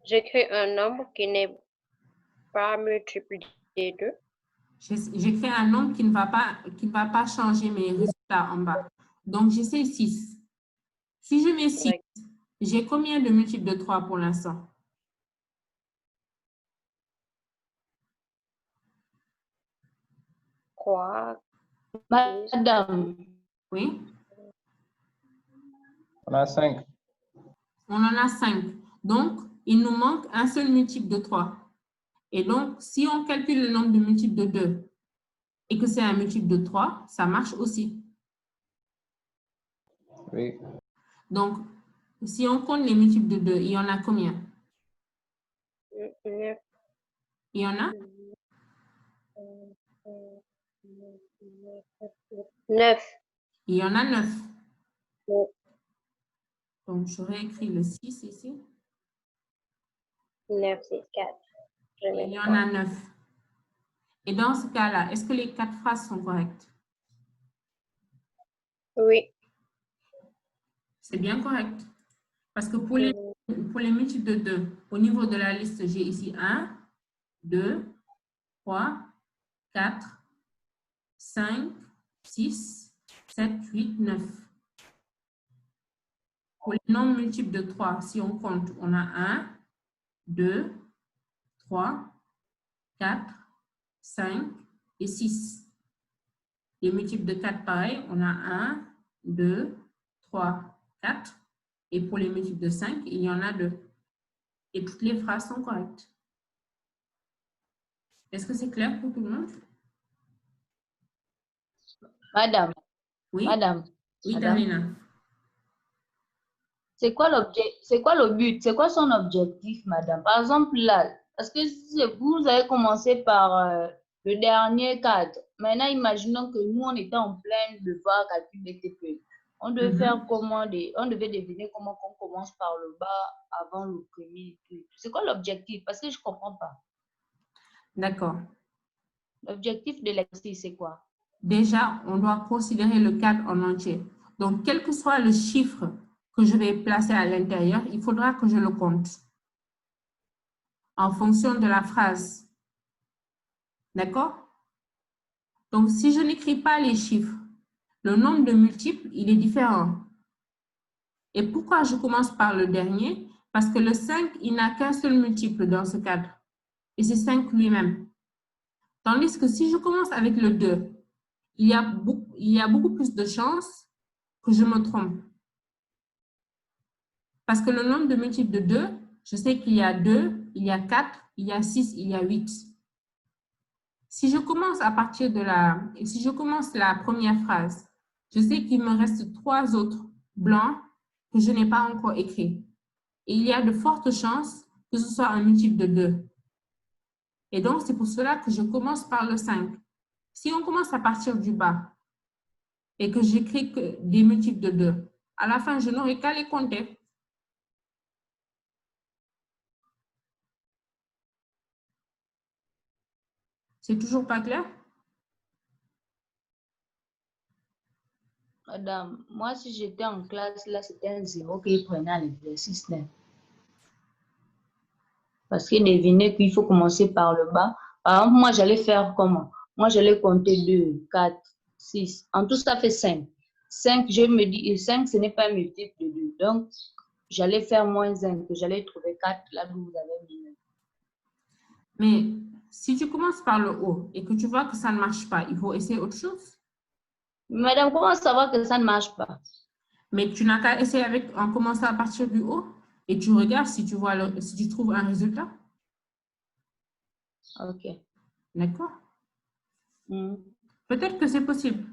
J'écris un nombre qui n'est pas multiple des 2. J'écris un nombre qui ne va pas changer mes résultats en bas. Donc, j'essaie 6. Si je mets 6, j'ai combien de multiples de 3 pour l'instant? Quoi? Madame. Oui? On a 5. On en a 5. Donc, il nous manque un seul multiple de 3. Et donc, si on calcule le nombre de multiples de 2 et que c'est un multiple de 3, ça marche aussi. Oui. Donc, si on compte les multiples de 2, il y en a combien? 9. Il y en a? 9. Il y en a 9. Oui. Donc, j'aurais écrit le 6 ici. 9, c'est 4. Il y en a 9. Et dans ce cas-là, est-ce que les 4 phrases sont correctes? Oui. C'est bien correct. Parce que pour les multiples de 2, au niveau de la liste, j'ai ici 1, 2, 3, 4, 5, 6, 7, 8, 9. Pour les nombres multiples de 3, si on compte, on a 1, 2, 3, 4, 5 et 6. Les multiples de 4, pareil, on a 1, 2, 3, 4, Et pour les multiples de 5, il y en a 2. Et toutes les phrases sont correctes. Est-ce que c'est clair pour tout le monde? Madame, Oui? madame, Oui, madame. Darlena. C'est quoi le but? C'est quoi son objectif, madame? Par exemple, là, parce que si vous avez commencé par le dernier cadre. Maintenant, imaginons que nous, on était en plein devoir calcul BTP. On devait faire comment, on devait deviner comment on commence par le bas avant le premier. C'est quoi l'objectif? Parce que je ne comprends pas. D'accord. L'objectif de l'exercice, c'est quoi? Déjà, on doit considérer le cadre en entier. Donc, quel que soit le chiffre que je vais placer à l'intérieur, il faudra que je le compte en fonction de la phrase. D'accord? Donc, si je n'écris pas les chiffres, le nombre de multiples, il est différent. Et pourquoi je commence par le dernier? Parce que le 5, il n'a qu'un seul multiple dans ce cadre. Et c'est 5 lui-même. Tandis que si je commence avec le 2, il y a beaucoup plus de chances que je me trompe. Parce que le nombre de multiples de 2, je sais qu'il y a 2, il y a 4, il y a 6, il y a 8. Si je commence si je commence la première phrase, je sais qu'il me reste 3 autres blancs que je n'ai pas encore écrits. Et il y a de fortes chances que ce soit un multiple de 2. Et donc, c'est pour cela que je commence par le 5. Si on commence à partir du bas et que j'écris que des multiples de 2, à la fin, je n'aurai qu'à les compter. C'est toujours pas clair? Madame, moi, si j'étais en classe, là, c'était un 0 qu'il prenait à l'exercice. Parce qu'il devinait qu'il faut commencer par le bas. Par exemple, moi, j'allais faire comment? Moi, j'allais compter 2, 4, 6. En tout, ça fait 5. 5, je me dis, 5, ce n'est pas un multiple de 2. Donc, j'allais faire moins 1, que j'allais trouver 4, là où vous avez mis 9. Mais si tu commences par le haut et que tu vois que ça ne marche pas, il faut essayer autre chose. Madame, comment savoir que ça ne marche pas? Mais tu n'as qu'à essayer en commençant à partir du haut et tu regardes si si tu trouves un résultat. OK. D'accord? Mm. Peut-être que c'est possible.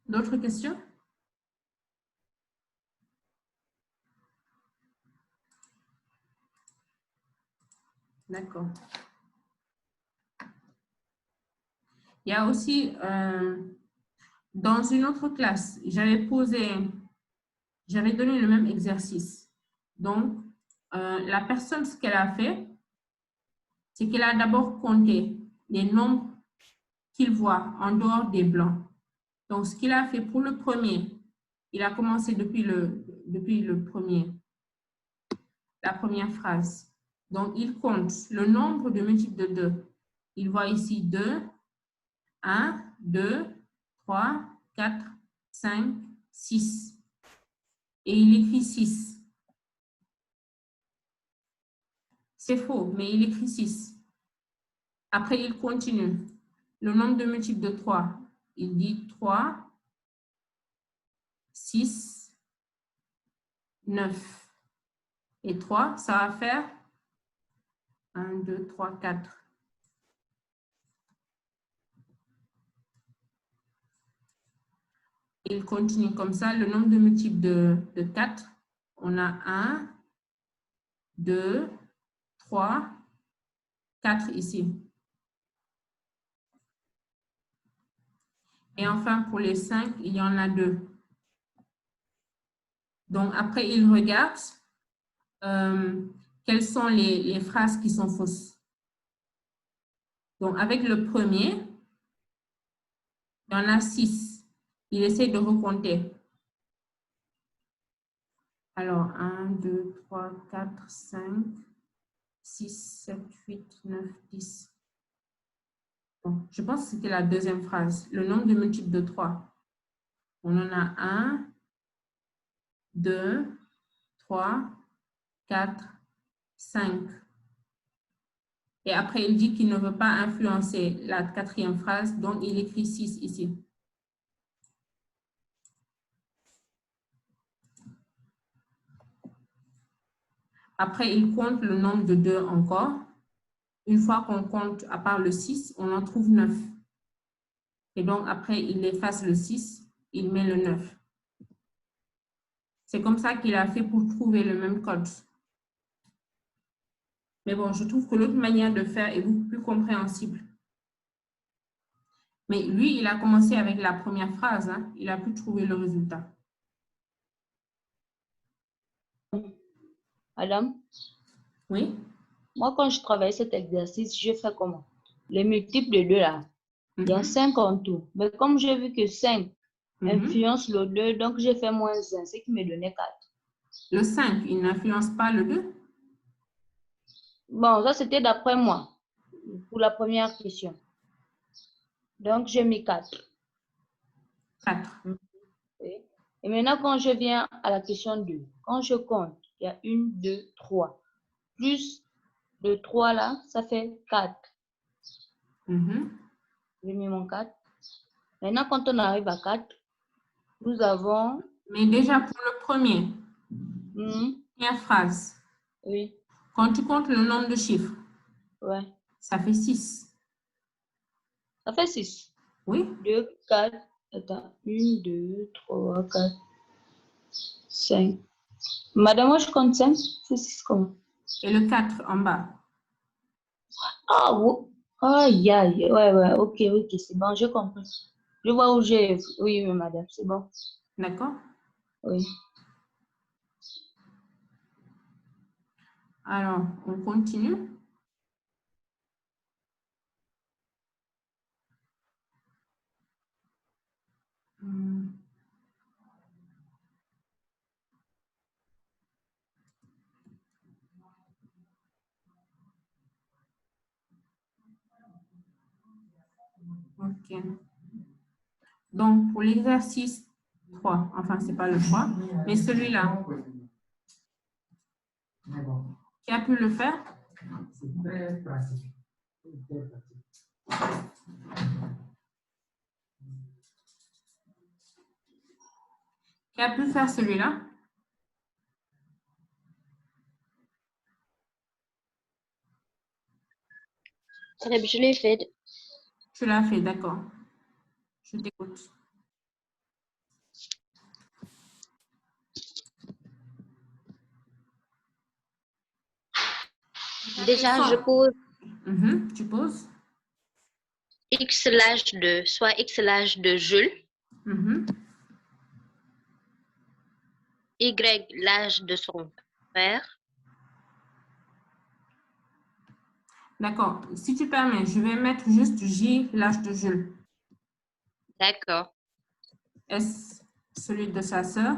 D'autres questions? D'accord. Il y a aussi, dans une autre classe, j'avais donné le même exercice. Donc, la personne, ce qu'elle a fait, c'est qu'elle a d'abord compté les nombres qu'il voit en dehors des blancs. Donc, ce qu'il a fait pour le premier, il a commencé depuis la première phrase. Donc, il compte le nombre de multiples de 2. Il voit ici 2, 1, 2, 3, 4, 5, 6. Et il écrit 6. C'est faux, mais il écrit 6. Après, il continue. Le nombre de multiples de 3, il dit 3, 6, 9. Et 3, ça va faire 1, 2, 3, 4. Il continue comme ça. Le nombre de multiples de 4, on a 1, 2, 3, 4 ici. Et enfin, pour les 5, il y en a 2. Donc, après, il regarde quelles sont les phrases qui sont fausses. Donc, avec le premier, il y en a 6. Il essaie de recompter. Alors, 1, 2, 3, 4, 5, 6, 7, 8, 9, 10. Bon, je pense que c'était la deuxième phrase. Le nombre de multiples de 3. On en a 1, 2, 3, 4, 5. Et après, il dit qu'il ne veut pas influencer la quatrième phrase, donc il écrit 6 ici. Après, il compte le nombre de 2 encore. Une fois qu'on compte à part le 6, on en trouve 9. Et donc, après, il efface le 6, il met le 9. C'est comme ça qu'il a fait pour trouver le même code. Mais bon, je trouve que l'autre manière de faire est beaucoup plus compréhensible. Mais lui, il a commencé avec la première phrase. Hein. Il a pu trouver le résultat. Madame, Oui? moi, quand je travaille cet exercice, je fais comment? Les multiples de 2 là, il y a 5 en tout. Mais comme j'ai vu que 5 influence le 2, donc j'ai fait moins 1, ce qui me donnait 4. Le 5, il n'influence pas le 2? Bon, ça c'était d'après moi, pour la première question. Donc j'ai mis 4. 4. Et maintenant, quand je viens à la question 2, quand je compte, il y a 1, 2, 3. Plus le 3 là, ça fait 4. J'ai mis mon 4. Maintenant, quand on arrive à 4, nous avons... Mais déjà pour le premier, première phrase, oui. Quand tu comptes le nombre de chiffres, Ouais. Ça fait 6. Ça fait 6. Oui. 2, 4, attends, 1, 2, 3, 4, 5. Madame, moi je compte 5, c'est 6 comment? Et le 4 en bas. Ah, oui. Aïe, aïe, ouais, ok, c'est bon, je comprends. Je vois où j'ai... Oui, madame, c'est bon. D'accord. Oui. Alors, on continue. Ok. Donc, pour l'exercice 3, enfin, ce n'est pas le 3, mais celui-là, qui a pu le faire? Qui a pu faire celui-là? Je l'ai fait. Tu l'as fait, d'accord. Je t'écoute. Déjà, je pose Tu poses? X l'âge de, soit X l'âge de Jules, Y l'âge de son père. D'accord. Si tu permets, je vais mettre juste J, l'âge de Jules. D'accord. S, celui de sa sœur.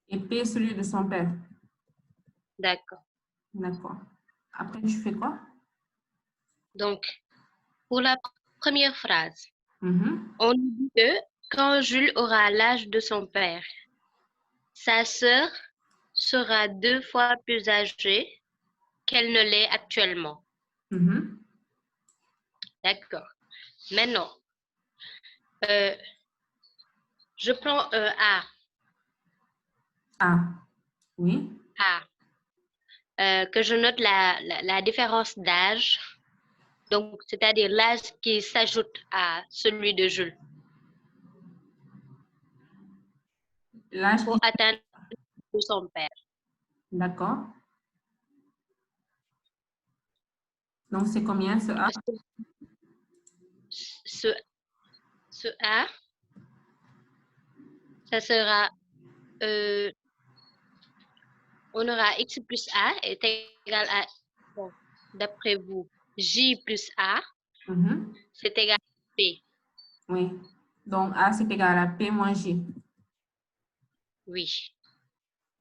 Et P, celui de son père. D'accord. D'accord. Après, tu fais quoi? Donc, pour la première phrase, on dit que quand Jules aura l'âge de son père, sa sœur sera 2 fois plus âgée qu'elle ne l'est actuellement. D'accord. Maintenant, je prends A. A. Oui. A. Que je note la différence d'âge. Donc, c'est-à-dire l'âge qui s'ajoute à celui de Jules. L'âge pour atteindre son père. D'accord. Donc, c'est combien ce A? Ce A, ça sera, on aura X plus A est égal à, bon, d'après vous, J plus A, c'est égal à P. Oui. Donc, A, c'est égal à P moins J. Oui.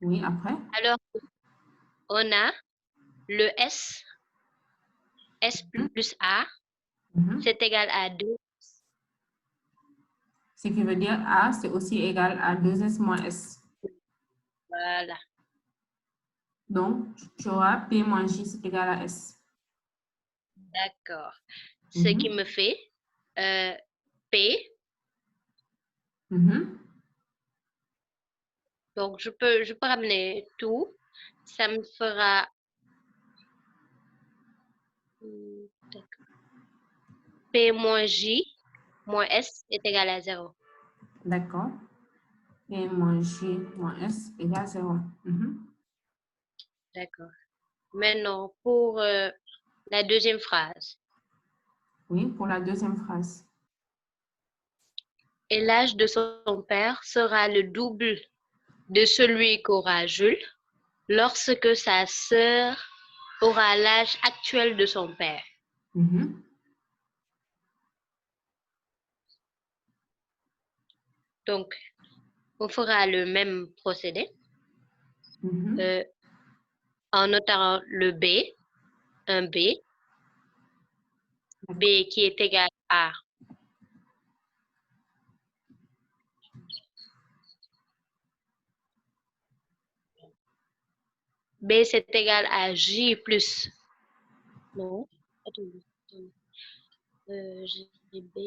Oui, après? Alors, on a le S plus A, c'est égal à 2. Ce qui veut dire A, c'est aussi égal à 2S moins S. Voilà. Donc, tu auras P moins J, c'est égal à S. D'accord. Ce qui me fait P. Donc, je peux ramener tout. Ça me fera... d'accord. P moins J moins S est égal à 0. D'accord. P moins J moins S égale 0. D'accord. Maintenant, pour la deuxième phrase. Oui, pour la deuxième phrase. Et l'âge de son père sera le double de celui qu'aura Jules lorsque sa sœur aura l'âge actuel de son père. Donc, on fera le même procédé en notant le B, un B qui est égal à B, c'est égal à J plus... Non, attendez. JB...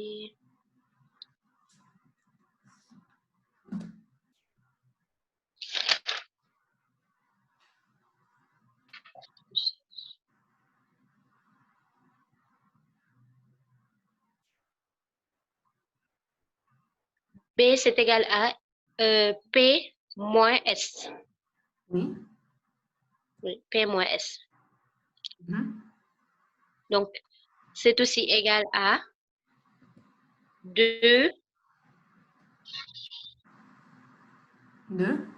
B, c'est égal à P moins S. Oui. Oui, P moins S. Donc, c'est aussi égal à 2. 2.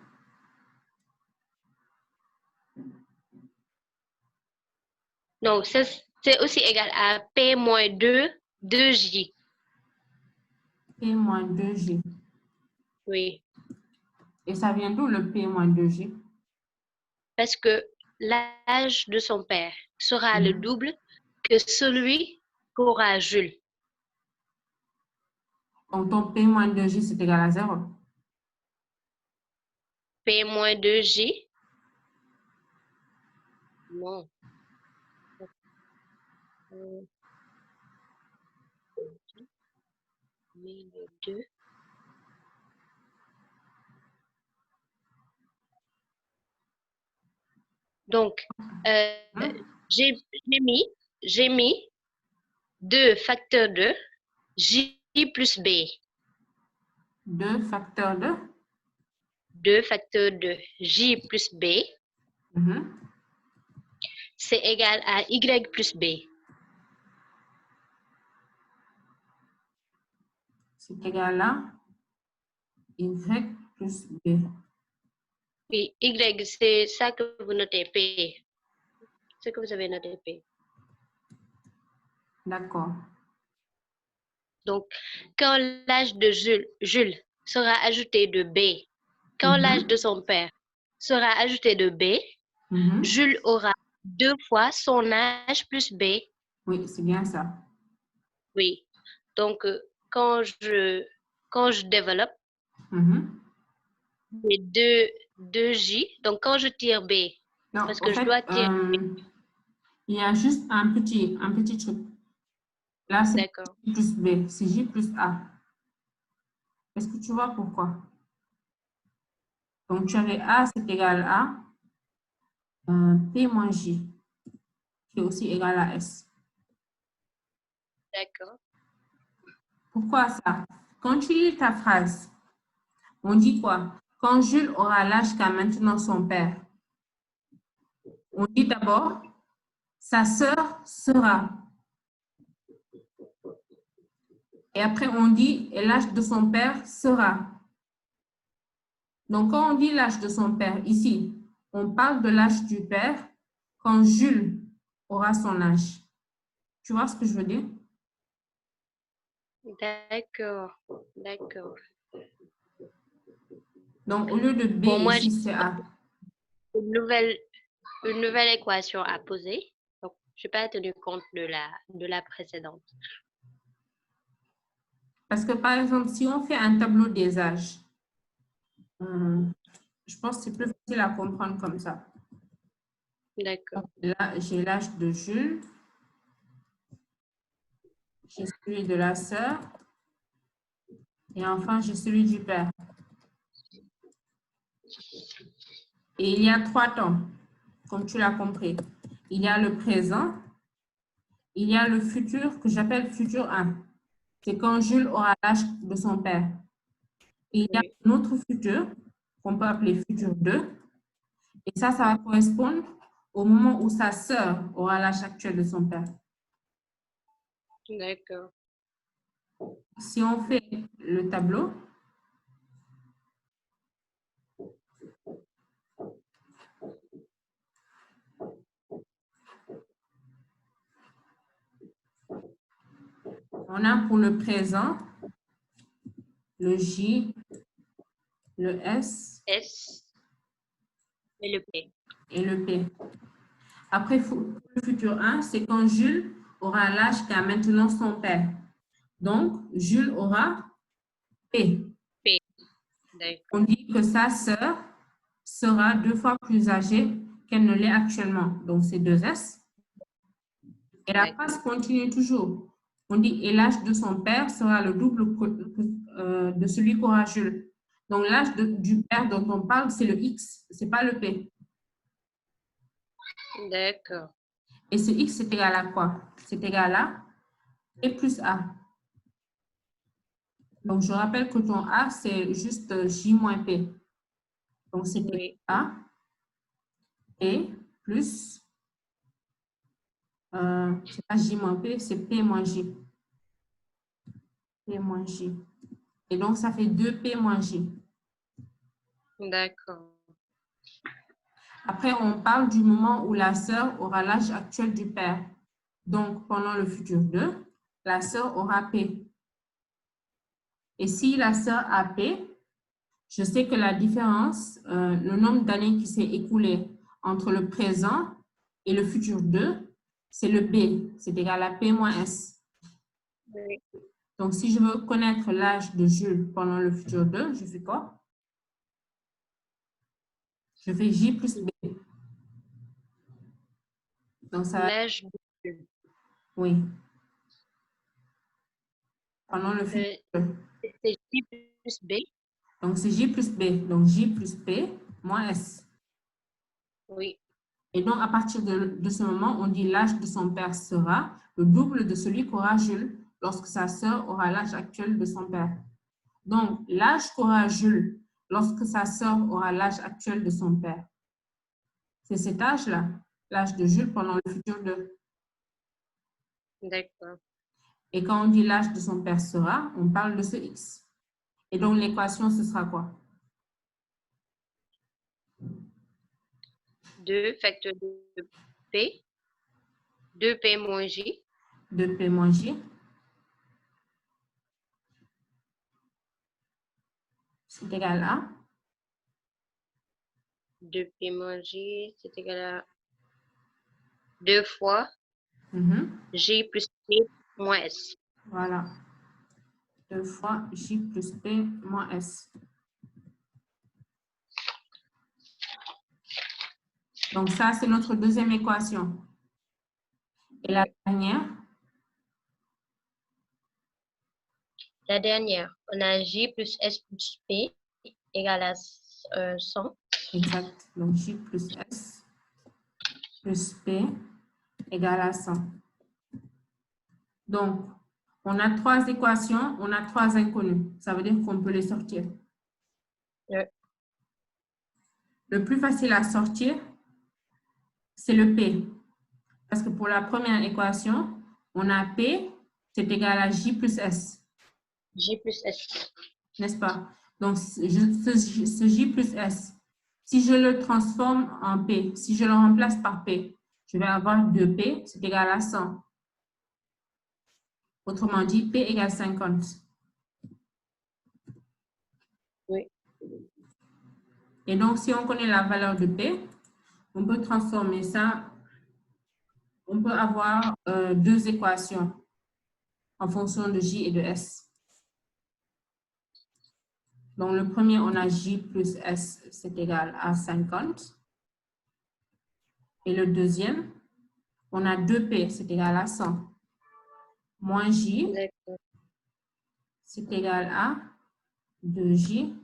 Non, c'est aussi égal à P moins 2, 2J. P moins 2J. Oui. Et ça vient d'où le P moins 2J? Parce que l'âge de son père sera le double que celui qu'aura Jules. Donc, ton P moins 2J, c'est égal à 0. P moins 2J. Non. 2. Donc, j'ai mis 2 facteur de J plus B. 2 facteur de 2 facteur de J plus B. C'est égal à Y plus B. C'est égal à Y plus B. Oui, Y, c'est ça que vous notez, P. Ce que vous avez noté, P. D'accord. Donc, quand l'âge de Jules sera ajouté de B, quand l'âge de son père sera ajouté de B, Jules aura 2 fois son âge plus B. Oui, c'est bien ça. Oui. Donc, quand je développe, les 2J, donc quand je tire B, non, parce que je dois tirer B. Il y a juste un petit truc. Là, c'est J plus B, c'est J plus A. Est-ce que tu vois pourquoi? Donc, tu avais A, c'est égal à P moins J, qui est aussi égal à S. D'accord. Pourquoi ça? Quand tu lis ta phrase, on dit quoi? Quand Jules aura l'âge qu'a maintenant son père, on dit d'abord, sa sœur sera. Et après, on dit, et l'âge de son père sera. Donc, quand on dit l'âge de son père, ici, on parle de l'âge du père quand Jules aura son âge. Tu vois ce que je veux dire? D'accord. D'accord. Donc, au lieu de B, Bon, moi, ici, c'est A. Une nouvelle équation à poser. Donc, je n'ai pas tenu compte de la précédente. Parce que, par exemple, si on fait un tableau des âges, je pense que c'est plus facile à comprendre comme ça. D'accord. Là, j'ai l'âge de Jules. j'ai celui de la sœur. Et enfin, j'ai celui du père. Et il y a 3 temps, comme tu l'as compris. Il y a le présent, il y a le futur que j'appelle futur 1. C'est quand Jules aura l'âge de son père. Et il y a un autre futur qu'on peut appeler futur 2. Et ça va correspondre au moment où sa sœur aura l'âge actuel de son père. D'accord. Si on fait le tableau, on a pour le présent le J, le S S et le P. et le P. Après, pour le futur 1, c'est quand Jules aura l'âge qu'a maintenant son père. Donc, Jules aura P. P. D'accord. On dit que sa sœur sera 2 fois plus âgée qu'elle ne l'est actuellement. Donc, c'est 2S. Et la phrase continue toujours. On dit, et l'âge de son père sera le double de celui qu'aura Jules. Donc, l'âge du père dont on parle, c'est le X, ce n'est pas le P. D'accord. Et ce X, c'est égal à quoi? C'est égal à P plus A. Donc, je rappelle que ton A, c'est juste J moins P. Donc, c'est Oui. A, P plus, c'est pas J moins P, c'est P moins J. P moins J. Et donc, ça fait 2P moins J. D'accord. Après, on parle du moment où la sœur aura l'âge actuel du père. Donc, pendant le futur 2, la sœur aura P. Et si la sœur a P, je sais que la différence, le nombre d'années qui s'est écoulé entre le présent et le futur 2, c'est le B. C'est égal à P moins S. Oui. Donc, si je veux connaître l'âge de Jules pendant le futur 2, je fais quoi? Je fais J plus B. Donc, ça va... L'âge de Oui. Pendant le futur 2. c'est J plus B. Donc, c'est J plus B. Donc, J plus P moins S. Oui. Et donc, à partir de ce moment, on dit l'âge de son père sera le double de celui qu'aura Jules lorsque sa sœur aura l'âge actuel de son père. Donc, l'âge qu'aura Jules lorsque sa sœur aura l'âge actuel de son père, c'est cet âge-là, l'âge de Jules pendant le futur 2. D'accord. Et quand on dit l'âge de son père sera, on parle de ce X. Et donc, l'équation, ce sera quoi? 2 facteur de P. 2P moins J. 2P moins J. C'est égal à 2P moins J, c'est égal à 2 fois J plus P moins S. Voilà. 2 fois J plus P moins S. Donc, ça, c'est notre deuxième équation. Et la dernière? La dernière, on a J plus S plus P égale à 100. Exact. Donc, J plus S plus P égale à 100. Donc, on a 3 équations, on a 3 inconnus. Ça veut dire qu'on peut les sortir. Oui. Le plus facile à sortir, c'est le P. Parce que pour la première équation, on a P, c'est égal à J plus S. J plus S. N'est-ce pas? Donc, ce J plus S, si je le transforme en P, si je le remplace par P, je vais avoir 2P, c'est égal à 100. Autrement dit, P égale 50. Oui. Et donc, si on connaît la valeur de P, on peut transformer ça. On peut avoir 2 équations en fonction de J et de S. Donc, le premier, on a J plus S, c'est égal à 50. Et le deuxième, on a 2P, c'est égal à 100. moins J, D'accord. c'est égal à 2J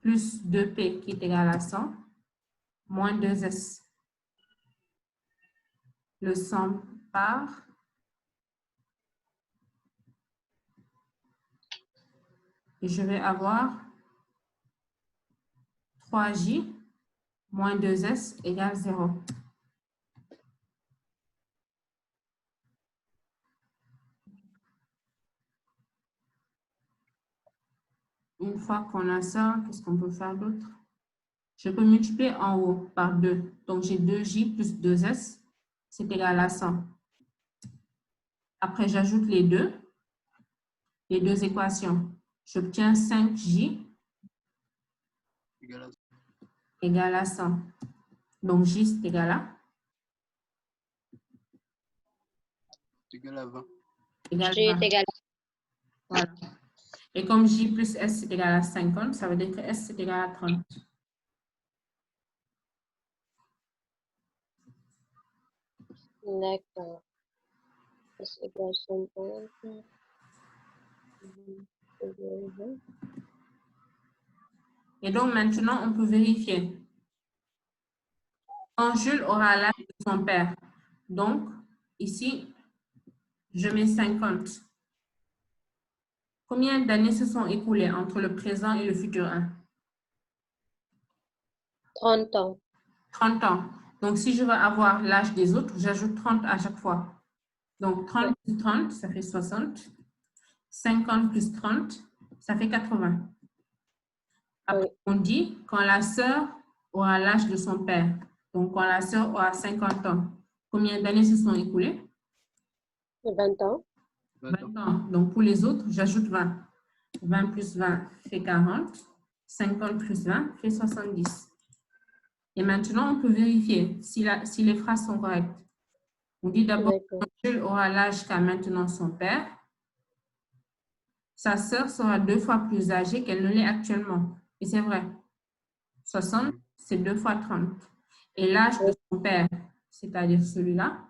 plus 2P qui est égal à 100, moins 2S. Le 100 part. Et je vais avoir 3J moins 2S égale 0. Une fois qu'on a ça, qu'est-ce qu'on peut faire d'autre? Je peux multiplier en haut par 2. Donc, j'ai 2J plus 2S, c'est égal à 100. Après, j'ajoute les deux équations. J'obtiens 5J égale à 100. Donc, J, c'est égal à? Égal à 20. Égal J à est 20. égal Voilà. Et comme J plus S c'est égal à 50, ça veut dire que S c'est égal à 30. à... D'accord. S égale 50. Et donc maintenant, on peut vérifier. Quand Jules aura l'âge de son père, donc ici, je mets 50. Combien d'années se sont écoulées entre le présent et le futur 1? 30 ans. 30 ans. Donc, si je veux avoir l'âge des autres, j'ajoute 30 à chaque fois. Donc, 30 plus 30, ça fait 60. 50 plus 30, ça fait 80. Après, on dit quand la sœur aura l'âge de son père. Donc, quand la sœur aura 50 ans, combien d'années se sont écoulées? 20 ans. 20 ans. Donc, pour les autres, j'ajoute 20. 20 plus 20 fait 40. 50 plus 20 fait 70. Et maintenant, on peut vérifier si les phrases sont correctes. On dit d'abord que Jules aura l'âge qu'a maintenant son père. Sa sœur sera 2 fois plus âgée qu'elle ne l'est actuellement. Et c'est vrai. 60, c'est 2 fois 30. Et l'âge de son père, c'est-à-dire celui-là,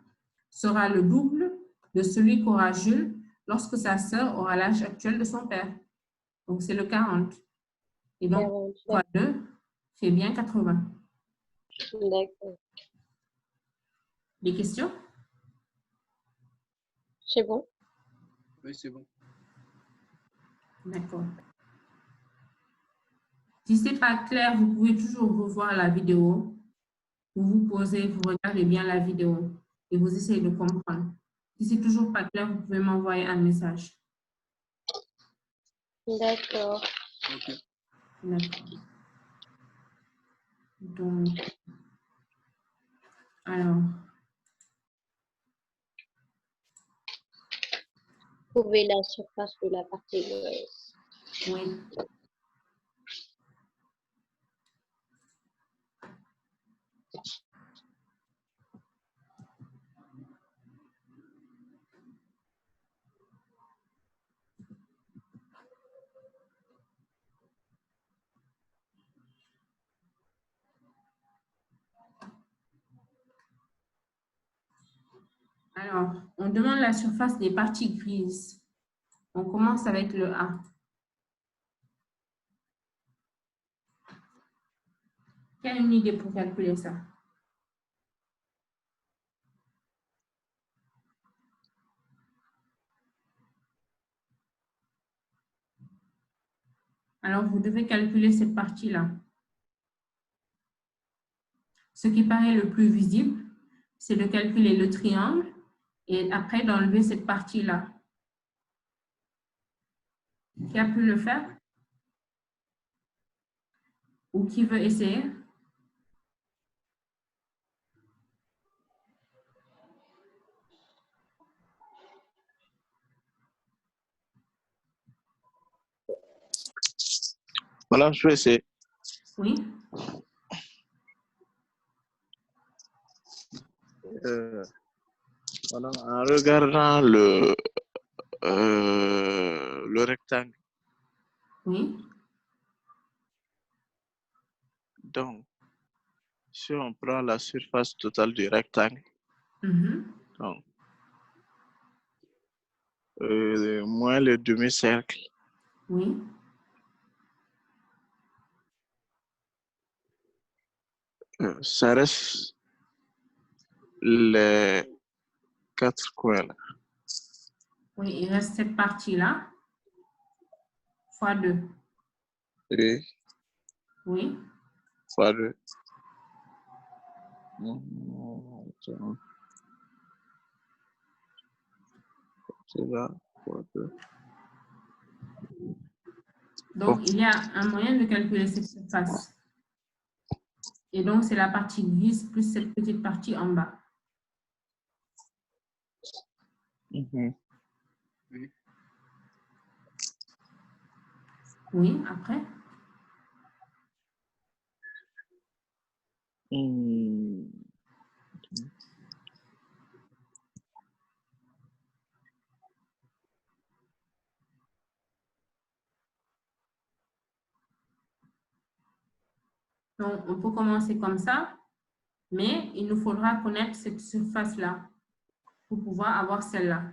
sera le double de celui qu'aura Jules lorsque sa sœur aura l'âge actuel de son père. Donc, c'est le 40. Et donc, 40. fois 2 fait bien 80. D'accord. Des questions? C'est bon? Oui, c'est bon. D'accord. Si ce n'est pas clair, vous pouvez toujours revoir la vidéo. Vous vous posez, vous regardez bien la vidéo et vous essayez de comprendre. Si c'est toujours pas clair, vous pouvez m'envoyer un message. D'accord. Ok. D'accord. Donc, alors, Trouver la surface de la partie grise. oui. Alors, on demande la surface des parties grises. On commence avec le A. Qui a une idée pour calculer ça? Alors, vous devez calculer cette partie-là. Ce qui paraît le plus visible, c'est de calculer le triangle et après d'enlever cette partie-là. Qui a pu le faire? Ou qui veut essayer? Voilà, je vais essayer. Oui. Voilà, en regardant le rectangle. Oui. Donc, si on prend la surface totale du rectangle, Mhm. donc, moins le demi-cercle. Oui. Ça reste les 4 coins là. Oui, il reste cette partie-là, fois 2. Et Oui. fois 2. C'est là, fois 2. Donc, il y a un moyen de calculer cette surface. Et donc, c'est la partie grise plus cette petite partie en bas. Oui, après. Donc, on peut commencer comme ça, mais il nous faudra connaître cette surface-là pour pouvoir avoir celle-là.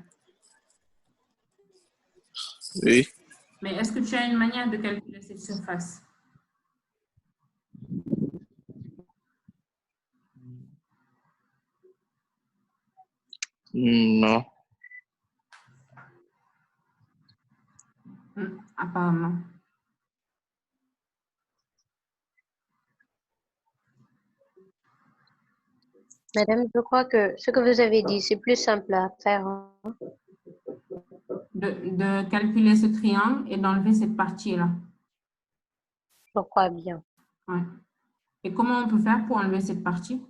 Oui. Mais est-ce que tu as une manière de calculer cette surface? Non. Apparemment. Madame, je crois que ce que vous avez dit, c'est plus simple à faire. Hein. De calculer ce triangle et d'enlever cette partie-là. Je crois bien. Ouais. Et comment on peut faire pour enlever cette partie?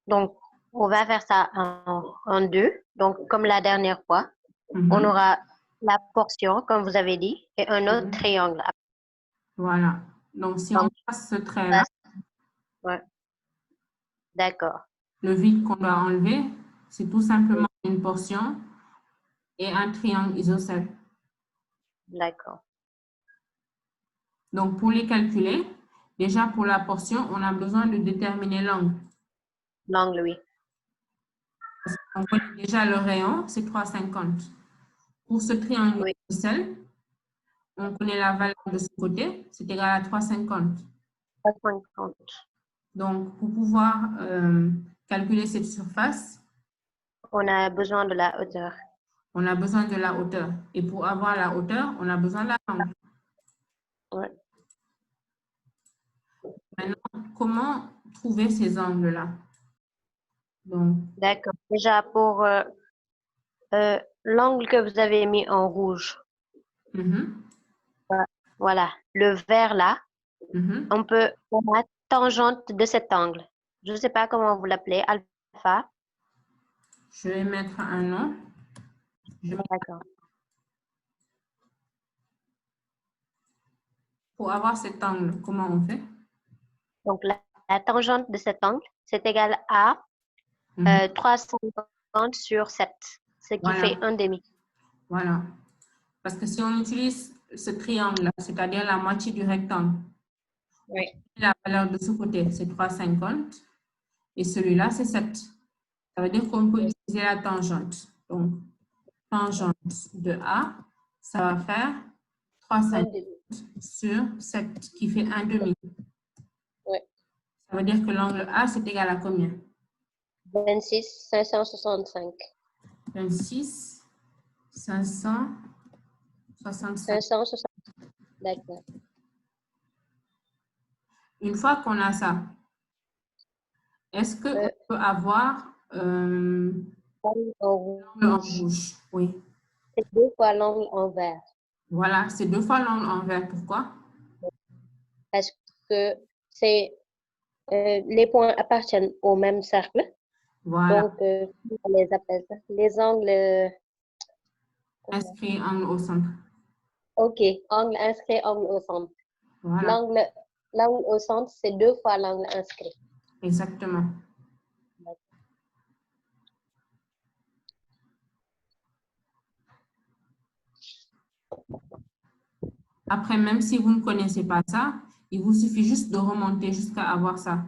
Donc, on va faire ça en deux. Donc, comme la dernière fois, on aura la portion, comme vous avez dit, et un autre triangle. Voilà. Donc, si on passe ce trait-là, ouais. D'accord. Le vide qu'on doit enlever, c'est tout simplement une portion et un triangle isocèle. D'accord. Donc, pour les calculer, déjà pour la portion, on a besoin de déterminer l'angle. L'angle, oui. On connaît déjà le rayon, c'est 3,50. Pour ce triangle isocèle, on connaît la valeur de ce côté, c'est égal à 3,50. 3,50. Donc, pour pouvoir calculer cette surface, on a besoin de la hauteur. On a besoin de la hauteur. Et pour avoir la hauteur, on a besoin de la langue. Ouais. Maintenant, comment trouver ces angles-là? D'accord. Déjà, pour l'angle que vous avez mis en rouge, voilà, le vert là, on peut la tangente de cet angle. Je ne sais pas comment vous l'appelez, alpha. Je vais mettre un nom. D'accord. Pour avoir cet angle, comment on fait? Donc, la tangente de cet angle, c'est égal à 350 sur 7, ce qui fait un demi. Voilà. Parce que si on utilise ce triangle-là, c'est-à-dire la moitié du rectangle, la valeur de ce côté, c'est 3,50 et celui-là, c'est 7. Ça veut dire qu'on peut utiliser la tangente. Donc, tangente de A, ça va faire 3,50 sur 7, qui fait un demi. Ça veut dire que l'angle A, c'est égal à combien? 26, 565. 26, 565. 565. D'accord. Une fois qu'on a ça, est-ce qu'on peut avoir l'angle en rouge? Oui. C'est 2 fois l'angle en vert. Voilà, c'est 2 fois l'angle en vert. Pourquoi? Parce que les points appartiennent au même cercle. Voilà. Donc, on les appelle ça? Les angles... inscrit angle au centre. OK, angle inscrit, angle au centre. Voilà. L'angle au centre, c'est 2 fois l'angle inscrit. Exactement. Après, même si vous ne connaissez pas ça, il vous suffit juste de remonter jusqu'à avoir ça.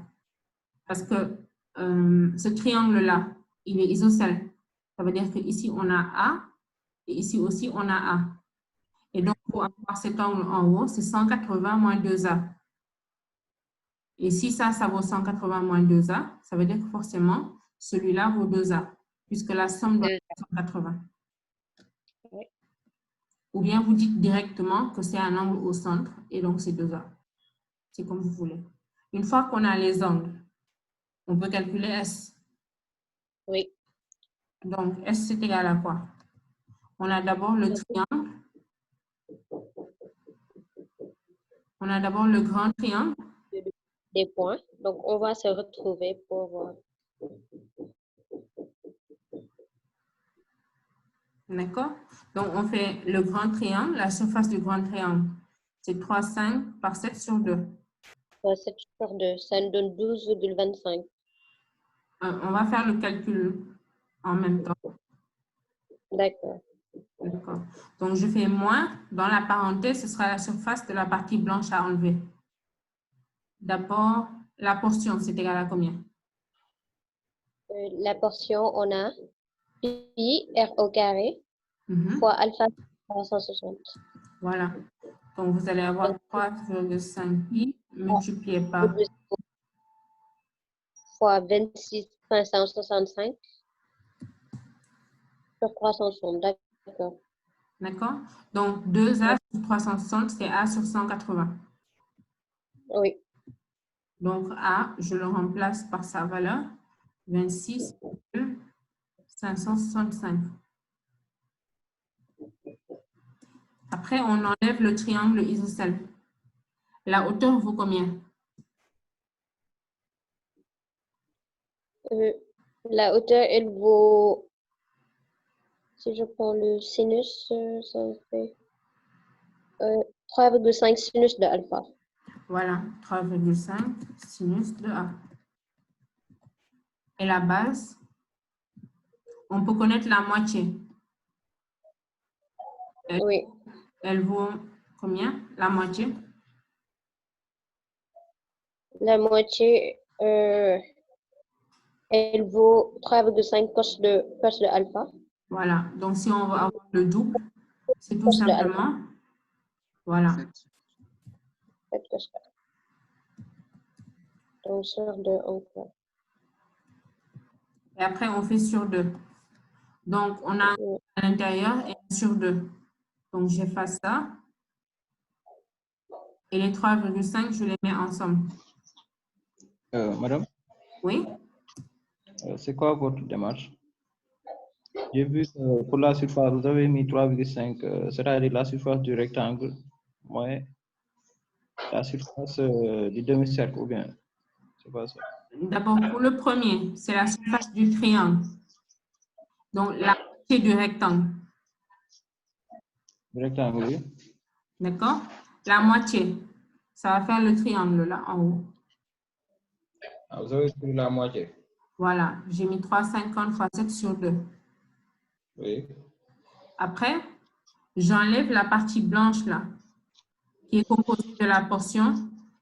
Parce que ce triangle-là, il est isocèle. Ça veut dire qu'ici, on a A Et ici aussi, on a A. Et donc, pour avoir cet angle en haut, c'est 180 moins 2A. Et si ça vaut 180 moins 2A, ça veut dire que forcément, celui-là vaut 2A, puisque la somme doit être 180. Oui. Ou bien vous dites directement que c'est un angle au centre, et donc c'est 2A. C'est comme vous voulez. Une fois qu'on a les angles, on peut calculer S. Oui. Donc, S, c'est égal à quoi? On a d'abord le triangle. On a d'abord le grand triangle. Des points. Donc, on va se retrouver pour voir. D'accord? Donc, on fait le grand triangle. La surface du grand triangle, c'est 3,5 par 7 sur 2. 7 sur 2, ça nous donne 12,25. On va faire le calcul en même temps. D'accord. D'accord. Donc, je fais moins. Dans la parenthèse, ce sera la surface de la partie blanche à enlever. D'abord, la portion, c'est égal à combien? La portion, on a pi r au carré Mhm. fois alpha 360. Voilà. Donc, vous allez avoir 3,5 pi multiplié par Fois 26 565 sur 360. D'accord. D'accord? Donc, 2A sur 360, c'est A sur 180. Oui. Donc, A, je le remplace par sa valeur, 26,565. Après, on enlève le triangle isocèle. La hauteur vaut combien? La hauteur, elle vaut, si je prends le sinus, ça fait 3,5 sinus de alpha. Voilà, 3,5 sinus de A. Et la base, on peut connaître la moitié. Oui. Elle vaut combien, la moitié? La moitié, elle vaut 3,5 cos de alpha. Voilà, donc si on veut avoir le double, c'est tout Cos de alpha. simplement, voilà. Donc, sur 2 encore. Et après, on fait sur 2. Donc, on a à l'intérieur et sur 2. Donc, j'efface ça. Et les 3,5, je les mets ensemble. Madame, Oui? c'est quoi votre démarche? J'ai vu que pour la surface, vous avez mis 3,5, c'est-à-dire la surface du rectangle, ouais, la surface du demi-cercle, ou bien, c'est pas ça. D'abord, pour le premier, c'est la surface du triangle. Donc, la moitié du rectangle. Du rectangle, oui. D'accord? La moitié, ça va faire le triangle là en haut. Ah, vous avez pris la moitié. Voilà, j'ai mis 3,50 fois 7 sur 2. Oui. Après, j'enlève la partie blanche là, qui est composée de la portion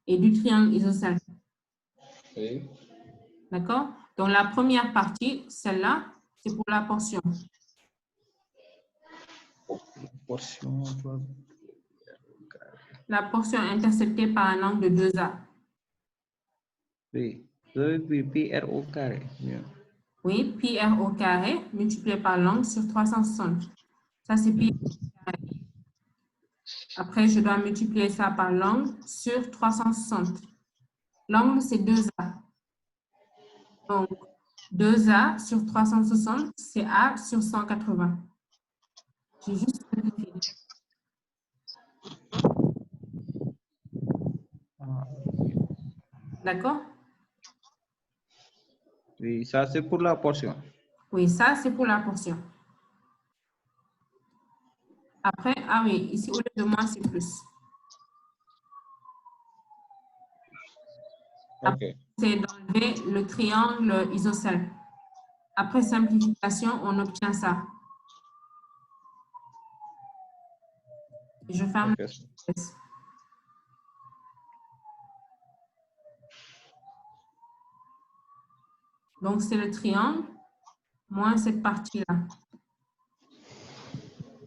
et du triangle isocèle. Oui. D'accord? Donc, la première partie, celle-là, c'est pour la portion. Portion, La portion interceptée par un angle de 2A. oui. Vous avez pris pi r au carré. Bien. Oui, pi r au carré multiplié par l'angle sur 360. Ça, c'est pi r au carré. Après, je dois multiplier ça par l'angle sur 360. L'angle, c'est 2A. Donc, 2A sur 360, c'est A sur 180. J'ai juste simplifié. D'accord? Oui, ça c'est pour la portion. Oui, ça, c'est pour la portion. Après, ah oui, ici, au lieu de moins, c'est plus. Après, c'est d'enlever le triangle isocèle. Après simplification, on obtient ça. Je ferme la parenthèse. Donc, c'est le triangle moins cette partie-là.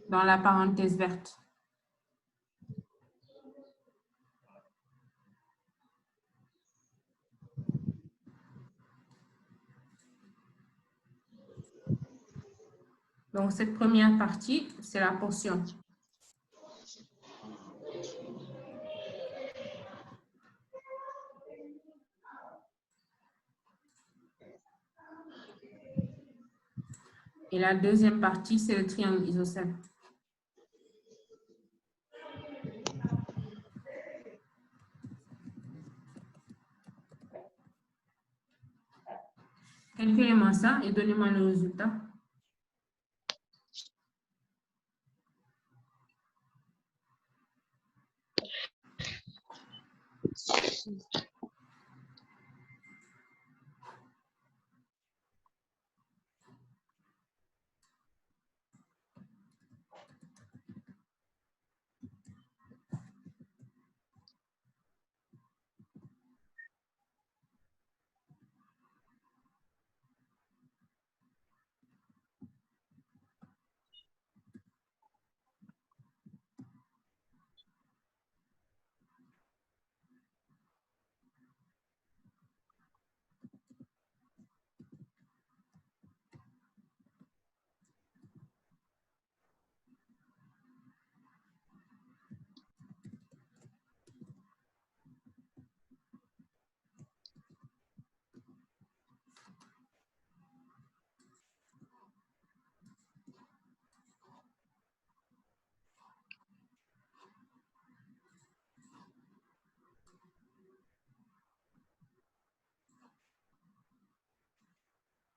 dans la parenthèse verte. Donc, cette première partie, c'est la portion. Et la deuxième partie, c'est le triangle isocèle. Calculez-moi ça et donnez-moi le résultat.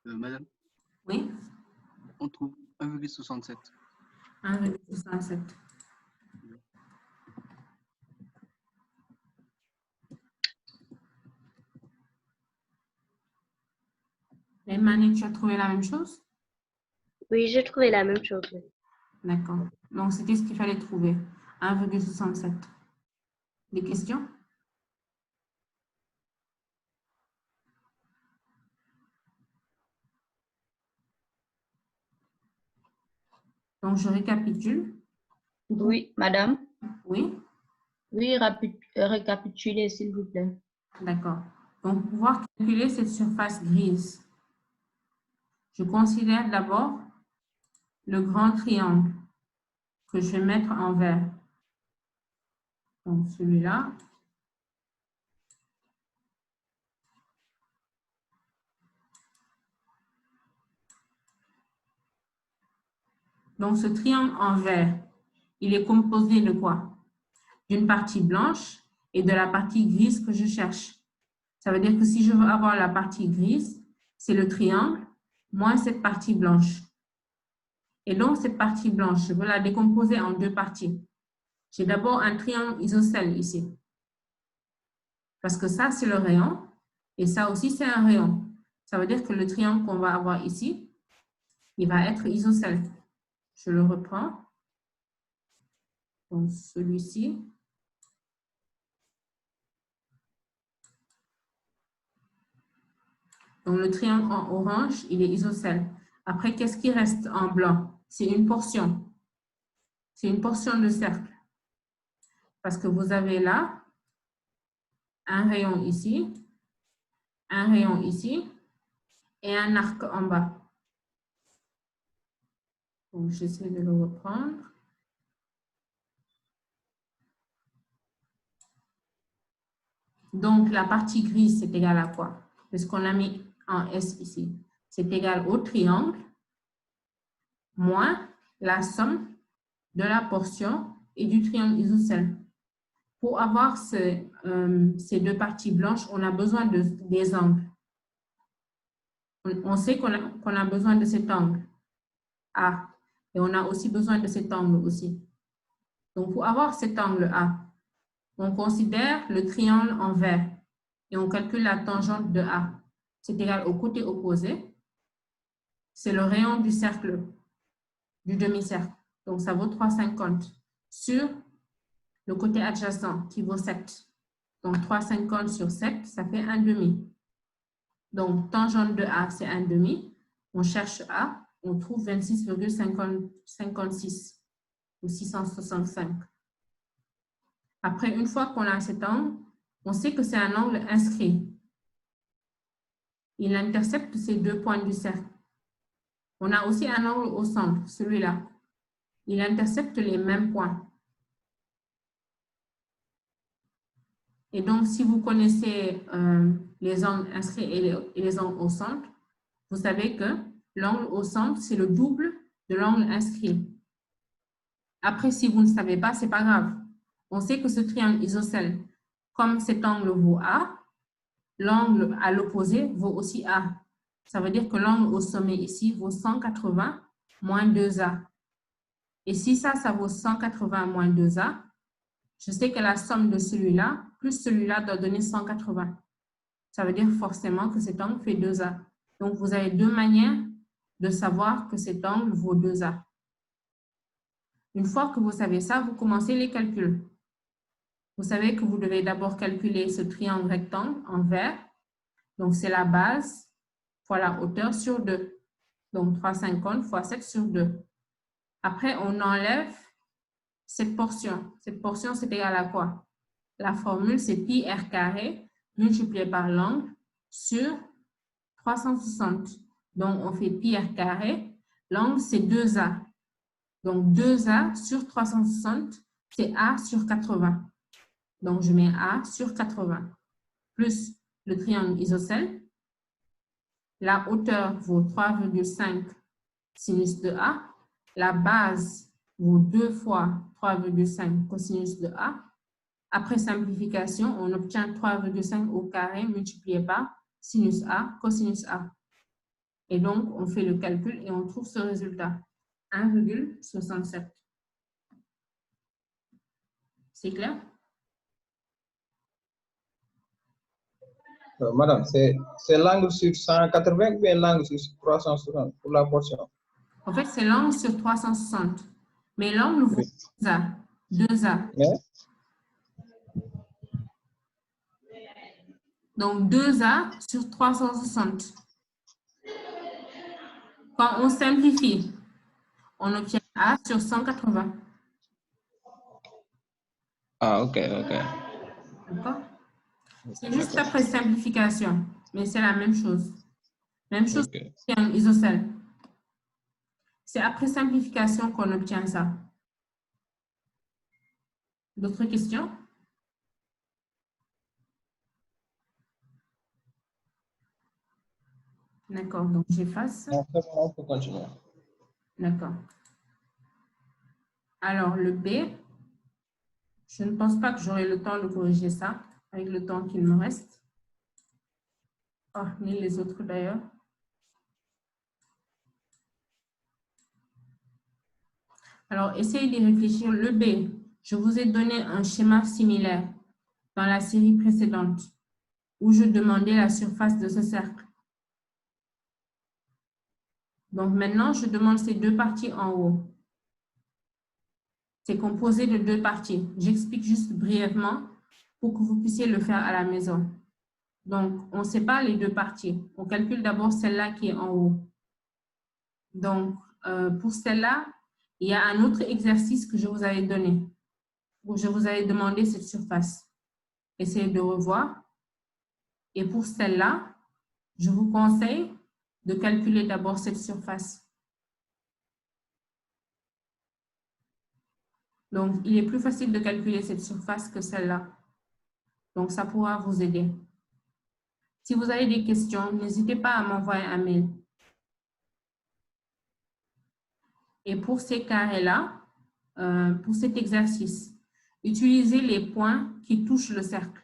Madame, Oui, on trouve 1,67. 1,67. Et Mané, tu as trouvé la même chose? Oui, j'ai trouvé la même chose. Oui. D'accord. Donc, c'était ce qu'il fallait trouver. 1,67. Des questions? Donc, je récapitule. Oui, madame. Oui, Oui, récapitulez, s'il vous plaît. d'accord. Donc, pour pouvoir calculer cette surface grise, je considère d'abord le grand triangle que je vais mettre en vert. Donc, celui-là. Donc, ce triangle en vert, il est composé de quoi? D'une partie blanche et de la partie grise que je cherche. Ça veut dire que si je veux avoir la partie grise, c'est le triangle moins cette partie blanche. Et donc, cette partie blanche, je veux la décomposer en deux parties. J'ai d'abord un triangle isocèle ici. Parce que ça, c'est le rayon. Et ça aussi, c'est un rayon. Ça veut dire que le triangle qu'on va avoir ici, il va être isocèle. Je le reprends. Donc, celui-ci. Donc, le triangle en orange, il est isocèle. Après, qu'est-ce qui reste en blanc? C'est une portion. C'est une portion de cercle. Parce que vous avez là un rayon ici, un rayon ici et un arc en bas. Donc, j'essaie de le reprendre. Donc, la partie grise, c'est égal à quoi? Parce qu'on a mis en S ici. C'est égal au triangle moins la somme de la portion et du triangle isocèle. Pour avoir ces deux parties blanches, on a besoin des angles. On sait qu'on a besoin de cet angle A. Et on a aussi besoin de cet angle aussi. Donc, pour avoir cet angle A, on considère le triangle en vert et on calcule la tangente de A. C'est égal au côté opposé. C'est le rayon du cercle, du demi-cercle. Donc, ça vaut 3,50 sur le côté adjacent qui vaut 7. Donc, 3,50 sur 7, ça fait 1,5. Donc, tangente de A, c'est 1,5. On cherche A, on trouve 26,56. ou 665. Après, une fois qu'on a cet angle, on sait que c'est un angle inscrit. Il intercepte ces deux points du cercle. On a aussi un angle au centre, celui-là. Il intercepte les mêmes points. Et donc, si vous connaissez les angles inscrits et les angles au centre, vous savez que l'angle au centre, c'est le double de l'angle inscrit. Après, si vous ne savez pas, ce n'est pas grave. On sait que ce triangle isocèle, comme cet angle vaut A, l'angle à l'opposé vaut aussi A. Ça veut dire que l'angle au sommet ici vaut 180 moins 2A. Et si ça vaut 180 moins 2A, je sais que la somme de celui-là plus celui-là doit donner 180. Ça veut dire forcément que cet angle fait 2A. Donc, vous avez deux manières de savoir que cet angle vaut 2A. Une fois que vous savez ça, vous commencez les calculs. Vous savez que vous devez d'abord calculer ce triangle rectangle en vert. Donc, c'est la base fois la hauteur sur 2. Donc, 350 fois 7 sur 2. Après, on enlève cette portion. Cette portion, c'est égal à quoi? La formule, c'est pi r carré multiplié par l'angle sur 360. Donc, on fait pi r carré. L'angle, c'est 2A. Donc, 2A sur 360, c'est A sur 80. Donc, je mets A sur 80. Plus le triangle isocèle. La hauteur vaut 3,5 sinus de A. La base vaut 2 fois 3,5 cosinus de A. Après simplification, on obtient 3,5 au carré multiplié par sinus A, cosinus A. Et donc, on fait le calcul et on trouve ce résultat, 1,67. C'est clair? Madame, c'est l'angle sur 180 ou bien l'angle sur 360 pour la portion? En fait, c'est l'angle sur 360. Mais l'angle vaut 2A. 2A. Yeah. Donc, 2A sur 360. Quand on simplifie, on obtient A sur 180. Ah, ok. D'accord? C'est juste après simplification, mais c'est la même chose. Même chose que un isocèle. C'est après simplification qu'on obtient ça. D'autres questions? D'accord, donc j'efface. On peut continuer. D'accord. Alors, le B, je ne pense pas que j'aurai le temps de corriger ça avec le temps qu'il me reste. Oh, ni les autres d'ailleurs. Alors, essayez d'y réfléchir. Le B, je vous ai donné un schéma similaire dans la série précédente où je demandais la surface de ce cercle. Donc, maintenant, je demande ces deux parties en haut. C'est composé de deux parties. J'explique juste brièvement pour que vous puissiez le faire à la maison. Donc, on sépare les deux parties. On calcule d'abord celle-là qui est en haut. Donc, pour celle-là, il y a un autre exercice que je vous avais donné, où je vous avais demandé cette surface. Essayez de revoir. Et pour celle-là, je vous conseille de calculer d'abord cette surface. Donc, il est plus facile de calculer cette surface que celle-là. Donc, ça pourra vous aider. Si vous avez des questions, n'hésitez pas à m'envoyer un mail. Et pour ces carrés-là, pour cet exercice, utilisez les points qui touchent le cercle.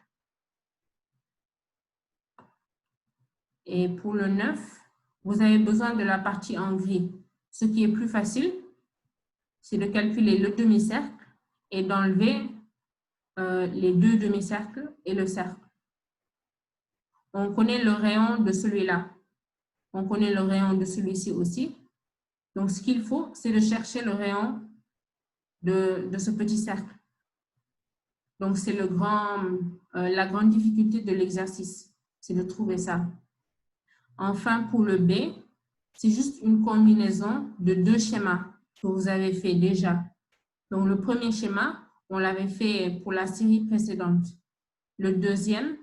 Et pour le 9, vous avez besoin de la partie en gris. Ce qui est plus facile, c'est de calculer le demi-cercle et d'enlever les deux demi-cercles et le cercle. On connaît le rayon de celui-là. On connaît le rayon de celui-ci aussi. Donc, ce qu'il faut, c'est de chercher le rayon de ce petit cercle. Donc, c'est la grande difficulté de l'exercice, c'est de trouver ça. Enfin, pour le B, c'est juste une combinaison de deux schémas que vous avez fait déjà. Donc, le premier schéma, on l'avait fait pour la série précédente. Le deuxième,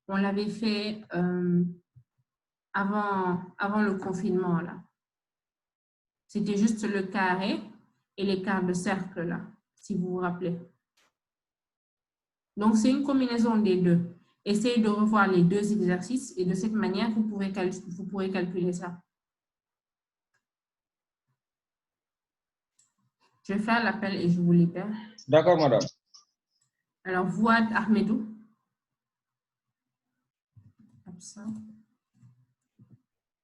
on l'avait fait avant le confinement, là. C'était juste le carré et les quarts de cercle, là, si vous vous rappelez. Donc, c'est une combinaison des deux. Essayez de revoir les deux exercices et de cette manière, vous pourrez calculer ça. Je vais faire l'appel et je vous libère. D'accord, madame. Alors, Fouad Ahmedou. Absent.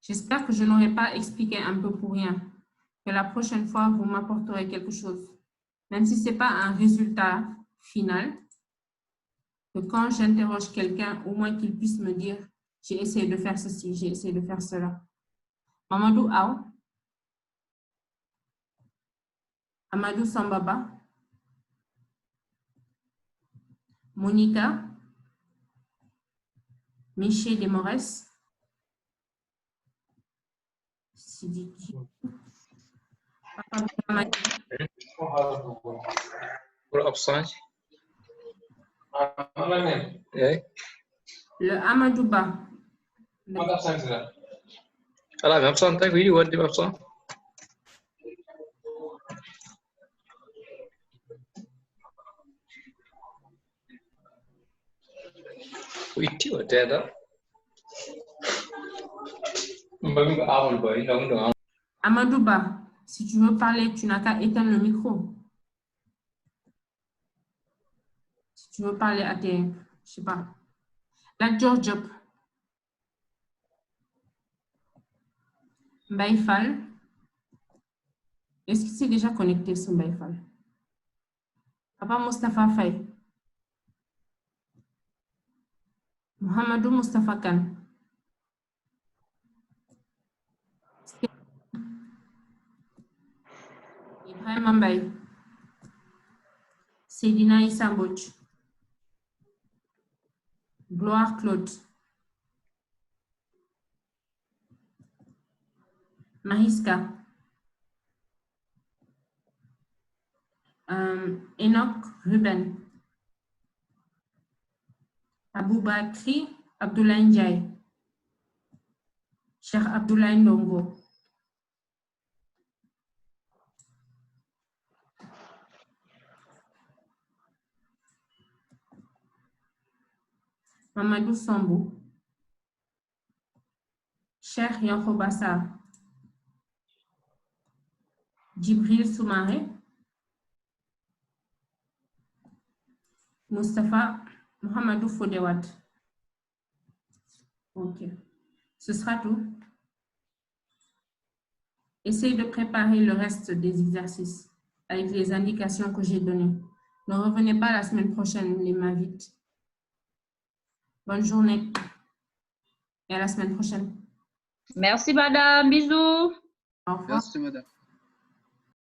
J'espère que je n'aurai pas expliqué un peu pour rien. Que la prochaine fois, vous m'apporterez quelque chose. Même si ce n'est pas un résultat final, que quand j'interroge quelqu'un, au moins qu'il puisse me dire, j'ai essayé de faire ceci, j'ai essayé de faire cela. Mamadou Aou. Amadou Sambaba. Monica. Miché Demores. Sidiki. Pour absence. Le Amadouba. Alors, absent, t'as vu, what absent? Oui, tu vois, t'es là. Amadouba, si tu veux parler, tu n'as qu'à éteindre le micro. Si tu veux parler à tes, je sais pas. La George. Mbaïfal. Est-ce qu'il s'est déjà connecté sur Mbaïfal? Papa Mustafa Faye. Mohamedou Mustafa Khan. Ibrahim Mbaye. Sedina Issambouch. Gloire Claude. Mahiska. Enoch Ruben. Aboubakri Abdoulaye Ndiaye. Cheikh Abdoulaye Ndongo. Mamadou Sambou. Cheikh Yankoba Sarr. Djibril Soumaré. Mustafa Mohamedou Fodewat. Ok. Ce sera tout. Essayez de préparer le reste des exercices avec les indications que j'ai données. Ne revenez pas la semaine prochaine, les mains vides. Bonne journée et à la semaine prochaine. Merci, madame. Bisous. Au revoir. Merci, madame.